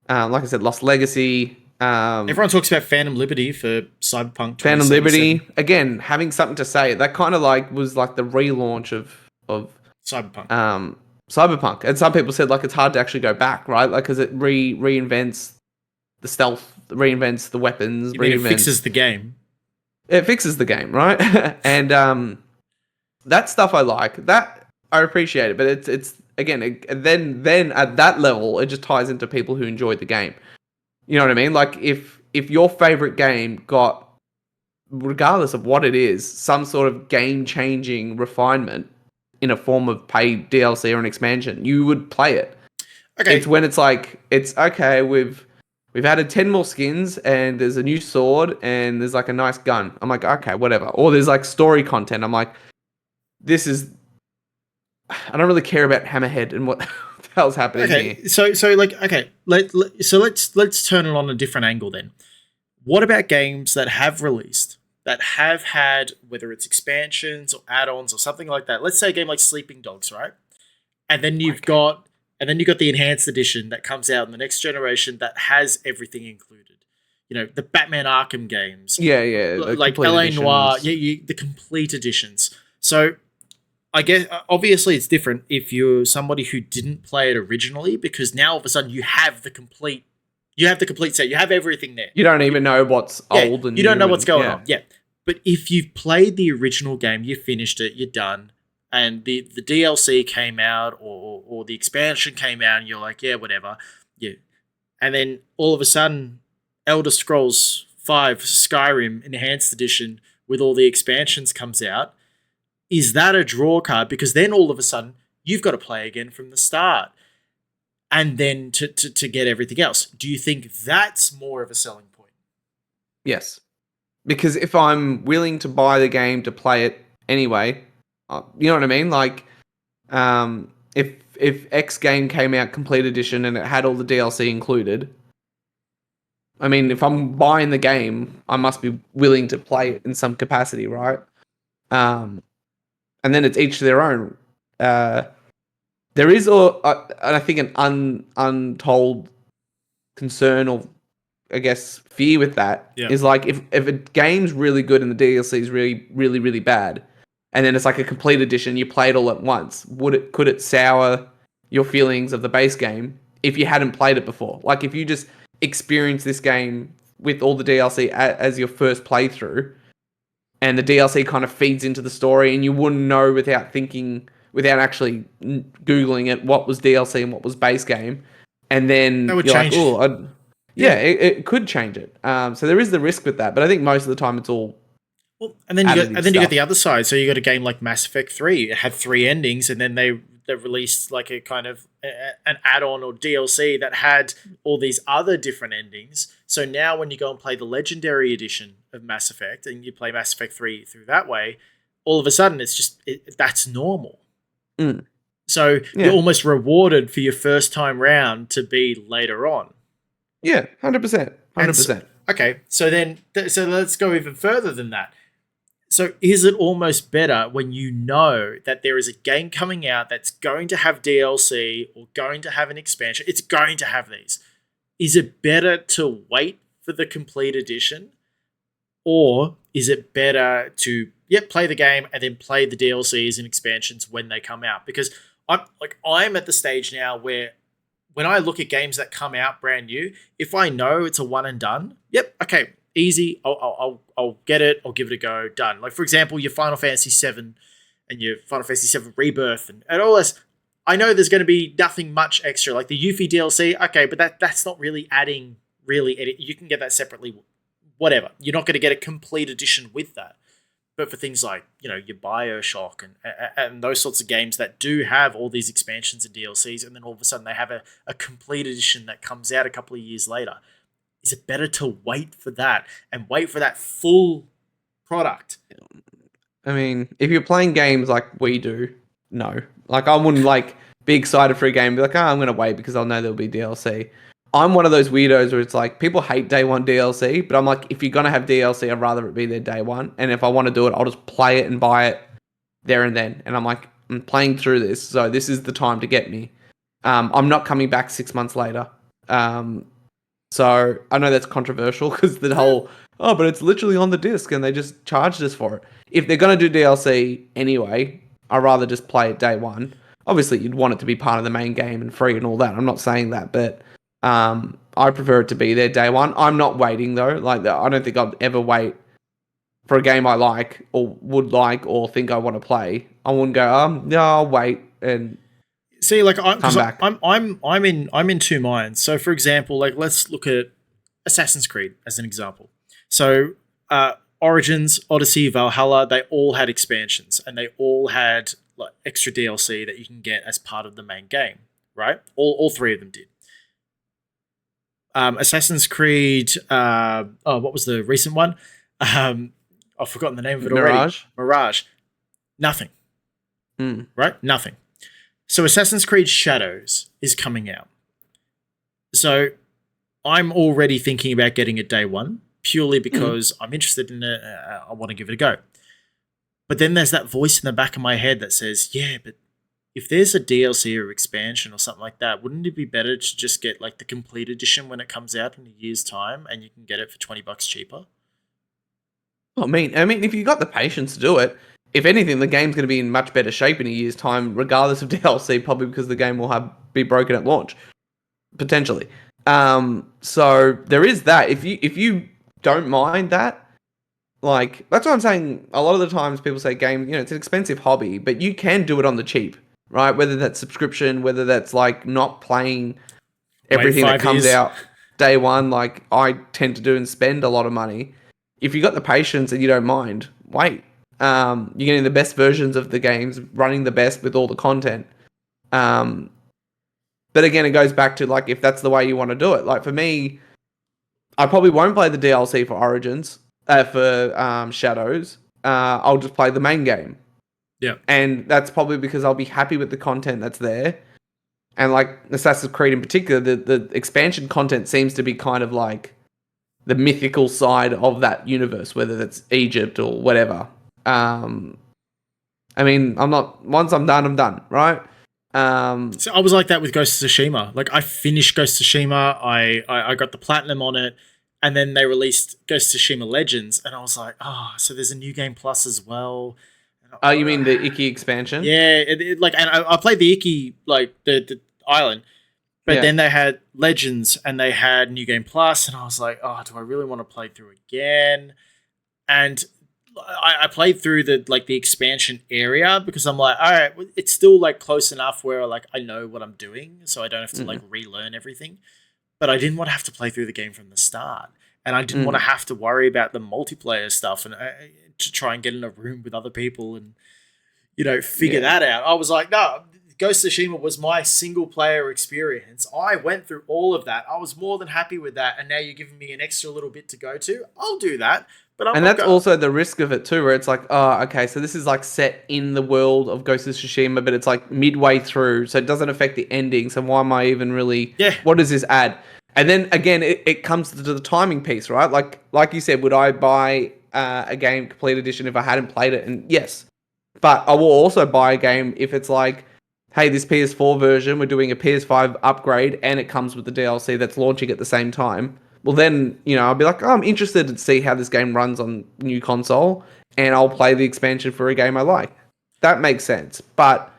Speaker 2: Like I said, Lost Legacy.
Speaker 1: Everyone talks about Phantom Liberty for Cyberpunk.
Speaker 2: Phantom Liberty, again, having something to say. That kind of like was like the relaunch of
Speaker 1: Cyberpunk.
Speaker 2: Cyberpunk, and some people said like it's hard to actually go back, right? Like because it reinvents the stealth, reinvents the weapons,
Speaker 1: it fixes the game.
Speaker 2: It fixes the game, right? And that stuff I like. That I appreciate it, but it's again, then at that level, it just ties into people who enjoyed the game. You know what I mean? Like if your favorite game got, regardless of what it is, some sort of game-changing refinement in a form of paid DLC or an expansion, you would play it.
Speaker 1: Okay.
Speaker 2: It's when it's like, it's okay, we've added 10 more skins and there's a new sword and there's like a nice gun. I'm like, okay, whatever. Or there's like story content. I'm like, this is, I don't really care about Hammerhead and what the hell's happening here.
Speaker 1: Okay. So like, okay, let's turn it on a different angle then. What about games that have released, that have had, whether it's expansions or add-ons or something like that? Let's say a game like Sleeping Dogs, right? And then you've got the enhanced edition that comes out in the next generation that has everything included. You know, the Batman Arkham games.
Speaker 2: Yeah.
Speaker 1: Like LA Noire, the complete editions. So I guess obviously it's different if you're somebody who didn't play it originally, because now all of a sudden you have the complete set. You have everything there.
Speaker 2: You don't even know what's old and
Speaker 1: you don't know what's going
Speaker 2: yeah.
Speaker 1: on. Yeah. But if you've played the original game, you finished it, you're done, and the DLC came out or the expansion came out and you're like, yeah, whatever. Yeah. And then all of a sudden, Elder Scrolls 5 Skyrim Enhanced Edition with all the expansions comes out. Is that a draw card? Because then all of a sudden, you've got to play again from the start. And then to get everything else. Do you think that's more of a selling point?
Speaker 2: Yes. Because if I'm willing to buy the game to play it anyway, you know what I mean? Like, if X game came out complete edition and it had all the DLC included, I mean, if I'm buying the game, I must be willing to play it in some capacity, right? And then it's each to their own. There is, I think, an untold concern or, I guess, fear with that is like if a game's really good and the DLC is really, really, really bad, and then it's like a complete edition, you play it all at once, could it sour your feelings of the base game if you hadn't played it before? Like if you just experience this game with all the DLC as your first playthrough, and the DLC kind of feeds into the story, and you wouldn't know without actually Googling it, what was DLC and what was base game. And then you're
Speaker 1: change.
Speaker 2: Like, oh, it could change it. So there is the risk with that, but I think most of the time it's all.
Speaker 1: Well, and then you got the other side. So you got a game like Mass Effect 3. It had 3 endings, and then they released like a kind of an add-on or DLC that had all these other different endings. So now when you go and play the Legendary Edition of Mass Effect and you play Mass Effect 3 through that way, all of a sudden it's just that's normal.
Speaker 2: Mm.
Speaker 1: So you're almost rewarded for your first time round to be later on.
Speaker 2: Yeah, 100%. 100%.
Speaker 1: Okay, so then so let's go even further than that. So is it almost better when you know that there is a game coming out that's going to have DLC or going to have an expansion? It's going to have these. Is it better to wait for the complete edition? Or is it better to play the game and then play the DLCs and expansions when they come out? Because I'm at the stage now where when I look at games that come out brand new, if I know it's a one and done, okay, easy. I'll get it. I'll give it a go. Done. Like for example, your Final Fantasy VII and your Final Fantasy VII Rebirth and all this. I know there's going to be nothing much extra. Like the Yuffie DLC, okay, but that's not really adding really. You can get that separately. Whatever. You're not going to get a complete edition with that. But for things like, your BioShock and those sorts of games that do have all these expansions and DLCs, and then all of a sudden they have a complete edition that comes out a couple of years later, is it better to wait for that and wait for that full product?
Speaker 2: I mean, if you're playing games like we do, no. Like, I wouldn't, be excited for a game and be like, I'm going to wait because I'll know there'll be DLC. I'm one of those weirdos where it's like, people hate day one DLC, but I'm like, if you're going to have DLC, I'd rather it be there day one. And if I want to do it, I'll just play it and buy it there and then. And I'm like, I'm playing through this, so this is the time to get me. I'm not coming back 6 months later. So I know that's controversial because the whole, but it's literally on the disc and they just charged us for it. If they're going to do DLC anyway, I'd rather just play it day one. Obviously, you'd want it to be part of the main game and free and all that. I'm not saying that, but I prefer it to be there day one. I'm not waiting though. Like, I don't think I'd ever wait for a game I like or would like or think I want to play. I wouldn't go, no, I'll wait. And
Speaker 1: See, like,
Speaker 2: come back.
Speaker 1: I'm in two minds. So, for example, like, let's look at Assassin's Creed as an example. So, Origins, Odyssey, Valhalla, they all had expansions, and they all had like extra DLC that you can get as part of the main game, right? All three of them did. Assassin's Creed. What was the recent one? I've forgotten the name of it already. Mirage. Nothing. Right? Nothing. So Assassin's Creed Shadows is coming out. So I'm already thinking about getting it day one, purely because I'm interested in it. I want to give it a go. But then there's that voice in the back of my head that says, yeah, but if there's a DLC or expansion or something like that, wouldn't it be better to just get like the complete edition when it comes out in a year's time and you can get it for $20 cheaper?
Speaker 2: I mean, if you got the patience to do it, if anything, the game's going to be in much better shape in a year's time, regardless of DLC, probably because the game will be broken at launch, potentially. So there is that. If you don't mind that, like, that's what I'm saying. A lot of the times people say game, it's an expensive hobby, but you can do it on the cheap, right? Whether that's subscription, whether that's like not playing everything that comes out day one, like I tend to do and spend a lot of money. If you got the patience and you don't mind, wait. You're getting the best versions of the games, running the best with all the content. But again, it goes back to like if that's the way you want to do it. Like for me, I probably won't play the DLC for Origins, for Shadows. I'll just play the main game.
Speaker 1: Yeah,
Speaker 2: and that's probably because I'll be happy with the content that's there. And like Assassin's Creed in particular, the expansion content seems to be kind of like the mythical side of that universe, whether that's Egypt or whatever. I mean, once I'm done, I'm done, right?
Speaker 1: So I was like that with Ghost of Tsushima. Like I finished Ghost of Tsushima, I got the platinum on it, and then they released Ghost of Tsushima Legends, and I was like, so there's a new game plus as well.
Speaker 2: Oh, you mean the Icky expansion?
Speaker 1: Yeah, and I played the Icky, like the island, but then they had Legends and they had New Game Plus, and I was like, do I really want to play through again? And I played through the expansion area because I'm like, all right, it's still like close enough where like I know what I'm doing, so I don't have to like relearn everything. But I didn't want to have to play through the game from the start, and I didn't want to have to worry about the multiplayer stuff and to try and get in a room with other people and figure that out. I was like, no. Ghost of Tsushima was my single player experience. I went through all of that. I was more than happy with that. And now you're giving me an extra little bit to go to. I'll do that. But
Speaker 2: that's also the risk of it too, where it's like, okay, so this is like set in the world of Ghost of Tsushima, but it's like midway through, so it doesn't affect the ending. So why am I even really?
Speaker 1: Yeah.
Speaker 2: What does this add? And then again, it comes to the timing piece, right? Like you said, would I buy a game complete edition if I hadn't played it? And yes, but I will also buy a game if it's like, hey, this PS4 version, we're doing a PS5 upgrade and it comes with the DLC that's launching at the same time. Well, then, I'll be like, I'm interested to see how this game runs on new console and I'll play the expansion for a game I like. That makes sense. But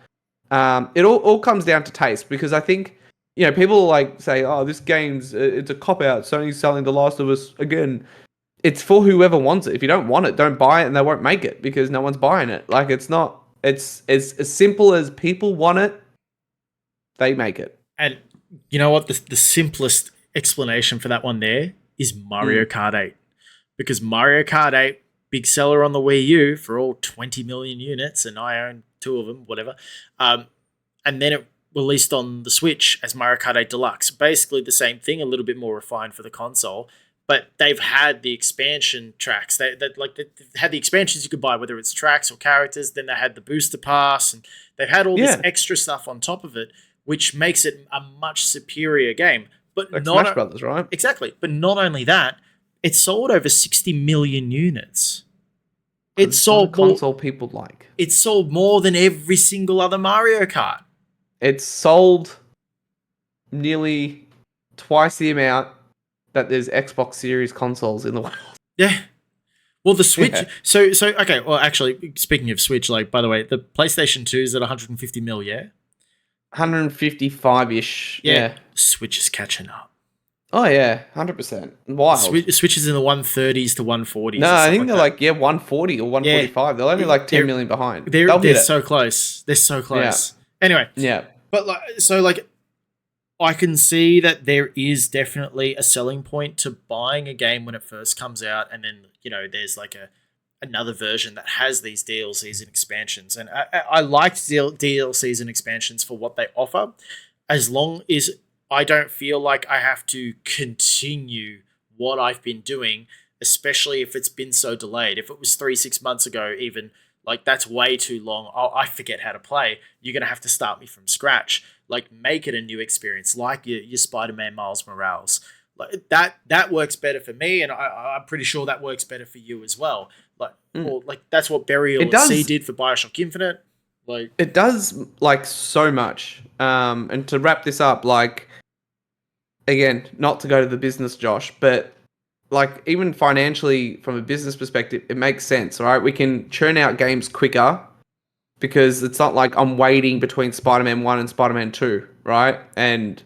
Speaker 2: it all comes down to taste because I think, people like say, this game's, it's a cop-out. Sony's selling The Last of Us again. It's for whoever wants it. If you don't want it, don't buy it and they won't make it because no one's buying it. Like, it's not... It's as simple as people want it, they make it.
Speaker 1: And you know what? The simplest explanation for that one there is Mario Kart 8. Because Mario Kart 8, big seller on the Wii U for all 20 million units, and I own 2 of them, whatever. And then it released on the Switch as Mario Kart 8 Deluxe. Basically the same thing, a little bit more refined for the console. But they've had the expansion tracks. They've had the expansions you could buy, whether it's tracks or characters. Then they had the booster pass, and they've had all this extra stuff on top of it, which makes it a much superior game. But
Speaker 2: like Smash Brothers, right?
Speaker 1: Exactly. But not only that, it sold over 60 million units. It sold
Speaker 2: console people like.
Speaker 1: It sold more than every single other Mario Kart.
Speaker 2: It sold nearly twice the amount that there's Xbox Series consoles in the world.
Speaker 1: Yeah. Well, the Switch... Yeah. So okay, well, actually, speaking of Switch, like, by the way, the PlayStation 2 is at 150 mil, yeah?
Speaker 2: 155-ish, yeah.
Speaker 1: Switch is catching up.
Speaker 2: Oh, yeah, 100%. Wild.
Speaker 1: Switch is in the 130s to 140s.
Speaker 2: No, I think they're like 140 or 145. They're only like 10 million behind.
Speaker 1: They're so close. They're so close.
Speaker 2: Yeah.
Speaker 1: Anyway.
Speaker 2: Yeah.
Speaker 1: But like I can see that there is definitely a selling point to buying a game when it first comes out, and then there's like another version that has these DLCs and expansions, and I liked DLCs and expansions for what they offer, as long as I don't feel like I have to continue what I've been doing, especially if it's been so delayed. If it was 3 6 months ago, even like that's way too long. I forget how to play. You're gonna have to start me from scratch. Like make it a new experience, like your Spider-Man Miles Morales. Like that works better for me, and I'm pretty sure that works better for you as well. Like or like that's what Burial
Speaker 2: It
Speaker 1: at Sea
Speaker 2: does.
Speaker 1: did for Bioshock Infinite. Like
Speaker 2: It does like so much. And to wrap this up, like again, not to go to the business, Josh, but like even financially from a business perspective, it makes sense, right? We can churn out games quicker because it's not like I'm waiting between Spider-Man 1 and Spider-Man 2, right? And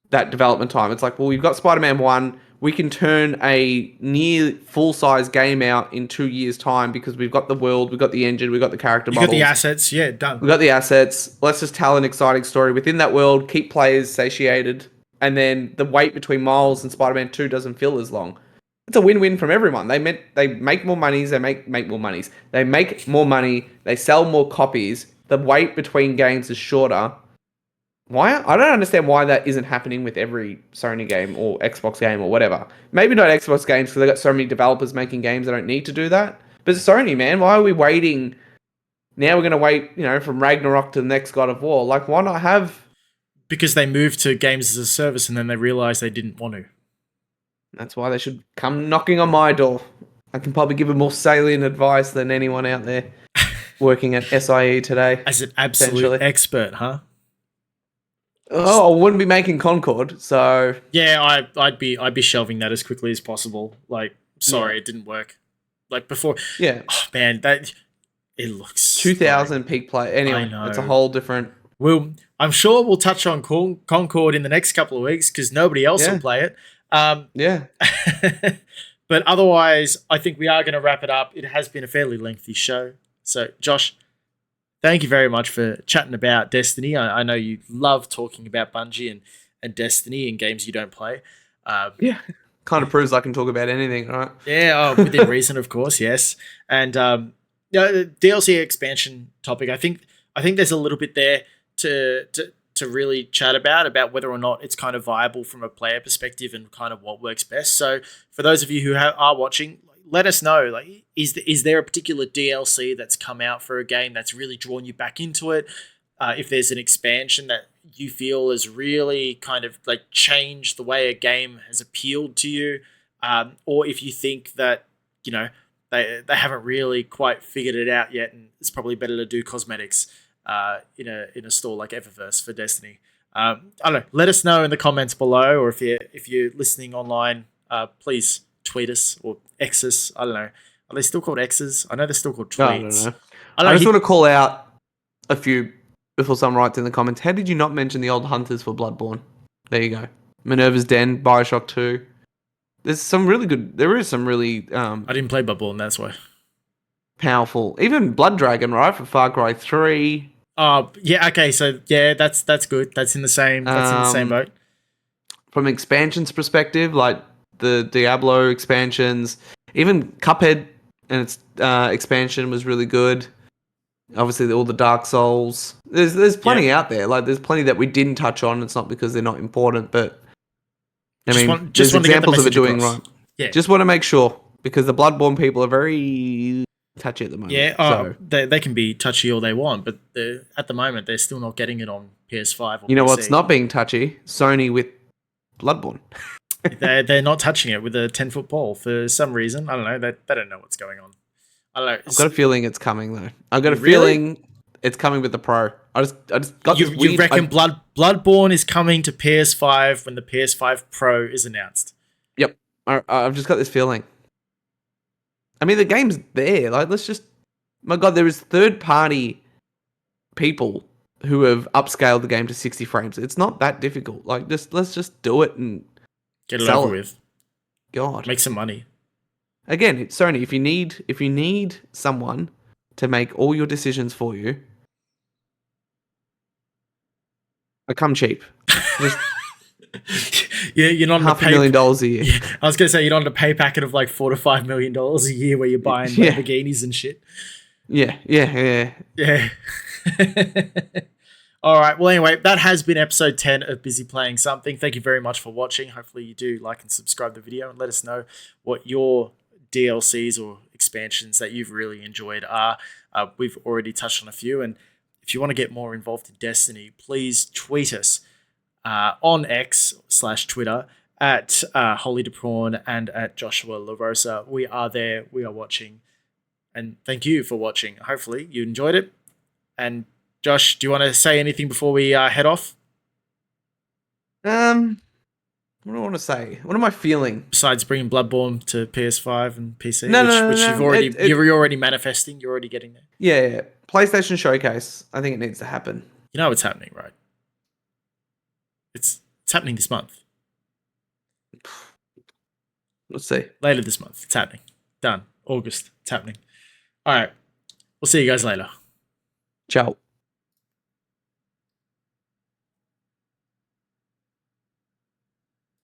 Speaker 2: that development time. It's like, well, we've got Spider-Man 1, we can turn a near full-size game out in 2 years' time because we've got the world, we've got the engine, we've got the character
Speaker 1: you got the
Speaker 2: models,
Speaker 1: assets, yeah, done.
Speaker 2: we've got the assets. Let's just tell an exciting story within that world, keep players satiated, and then the wait between Miles and Spider-Man 2 doesn't feel as long. It's a win-win from everyone. They make more monies, they make more monies. They make more money, they sell more copies. The wait between games is shorter. Why? I don't understand why that isn't happening with every Sony game or Xbox game or whatever. Maybe not Xbox games because they've got so many developers making games they don't need to do that. But Sony, man, why are we waiting? Now we're going to wait, from Ragnarok to the next God of War. Like, why not have...
Speaker 1: Because they moved to games as a service and then they realized they didn't want to.
Speaker 2: That's why they should come knocking on my door. I can probably give them more salient advice than anyone out there working at SIE today.
Speaker 1: As an absolute expert, huh?
Speaker 2: Oh, I wouldn't be making Concord, so
Speaker 1: yeah, I'd be shelving that as quickly as possible. Like, sorry, it didn't work. Like before,
Speaker 2: yeah.
Speaker 1: Oh man, that it looks
Speaker 2: 2000
Speaker 1: like,
Speaker 2: peak play. Anyway,
Speaker 1: I know.
Speaker 2: it's a whole different.
Speaker 1: I'm sure we'll touch on Concord in the next couple of weeks because nobody else will play it.
Speaker 2: Yeah.
Speaker 1: But otherwise, I think we are going to wrap it up. It has been a fairly lengthy show. So, Josh, thank you very much for chatting about Destiny. I know you love talking about Bungie and Destiny and games you don't play.
Speaker 2: Yeah. Kind of proves I can talk about anything, right?
Speaker 1: Yeah, within reason, of course, yes. And the DLC expansion topic, I think there's a little bit there to really chat about whether or not it's kind of viable from a player perspective and kind of what works best. So for those of you who are watching, let us know. Like, is there a particular DLC that's come out for a game that's really drawn you back into it? If there's an expansion that you feel has really kind of like changed the way a game has appealed to you, or if you think that they haven't really quite figured it out yet, and it's probably better to do cosmetics in a store like Eververse for Destiny. I don't know. Let us know in the comments below, or if you're listening online, please tweet us or X us. I don't know. Are they still called X's? I know they're still called tweets.
Speaker 2: I don't know. I just want to call out a few before someone writes in the comments. How did you not mention the old hunters for Bloodborne? There you go. Minerva's Den, Bioshock 2. There's some really good. There is some really.
Speaker 1: I didn't play Bloodborne, that's why.
Speaker 2: Powerful. Even Blood Dragon, right, for Far Cry 3.
Speaker 1: Oh yeah, okay. So yeah, that's good. That's in the same. That's in the same boat.
Speaker 2: From expansions perspective, like the Diablo expansions, even Cuphead and its expansion was really good. Obviously, all the Dark Souls. There's plenty out there. Like there's plenty that we didn't touch on. It's not because they're not important, but there's examples of it doing right.
Speaker 1: Yeah.
Speaker 2: Just want to make sure because the Bloodborne people are very touchy at the moment.
Speaker 1: Yeah,
Speaker 2: so.
Speaker 1: they can be touchy all they want, but at the moment they're still not getting it on PS5 or
Speaker 2: You know
Speaker 1: PC.
Speaker 2: what's not being touchy? Sony with Bloodborne.
Speaker 1: they're not touching it with a 10-foot pole for some reason. I don't know. They don't know what's going on. I don't know.
Speaker 2: I've got a feeling it's coming though. I've got a feeling it's coming with the Pro. I just got this weird...
Speaker 1: You reckon Bloodborne is coming to PS5 when the PS5 Pro is announced?
Speaker 2: Yep. I've just got this feeling. I mean, the game's there. Like, let's just... My God, there is third-party people who have upscaled the game to 60 frames. It's not that difficult. Like, let's just do it and
Speaker 1: get it over with.
Speaker 2: God,
Speaker 1: make some money.
Speaker 2: Again, it's Sony. If you need someone to make all your decisions for you, I come cheap. Just
Speaker 1: Yeah, you're not on
Speaker 2: $500,000 a year.
Speaker 1: Yeah, I was gonna say you're not on a pay packet of like $4 to $5 million a year where you're buying
Speaker 2: Yeah.
Speaker 1: Lamborghinis and shit.
Speaker 2: Yeah.
Speaker 1: Yeah. All right. Well, anyway, that has been episode 10 of Busy Playing Something. Thank you very much for watching. Hopefully, you do like and subscribe to the video and let us know what your DLCs or expansions that you've really enjoyed are. We've already touched on a few. And if you want to get more involved in Destiny, please tweet us on X/Twitter at HolyDePrawn and at Joshua LaRosa. We are there. We are watching. And thank you for watching. Hopefully, you enjoyed it. And Josh, do you want to say anything before we head off?
Speaker 2: What do I want to say? What am I feeling?
Speaker 1: Besides bringing Bloodborne to PS5 and PC,
Speaker 2: No,
Speaker 1: you're already manifesting. You're already getting there.
Speaker 2: Yeah. PlayStation Showcase. I think it needs to happen.
Speaker 1: You know it's happening, right? It's happening this month.
Speaker 2: Let's see.
Speaker 1: Later this month. It's happening. Done. August. It's happening. All right. We'll see you guys later.
Speaker 2: Ciao.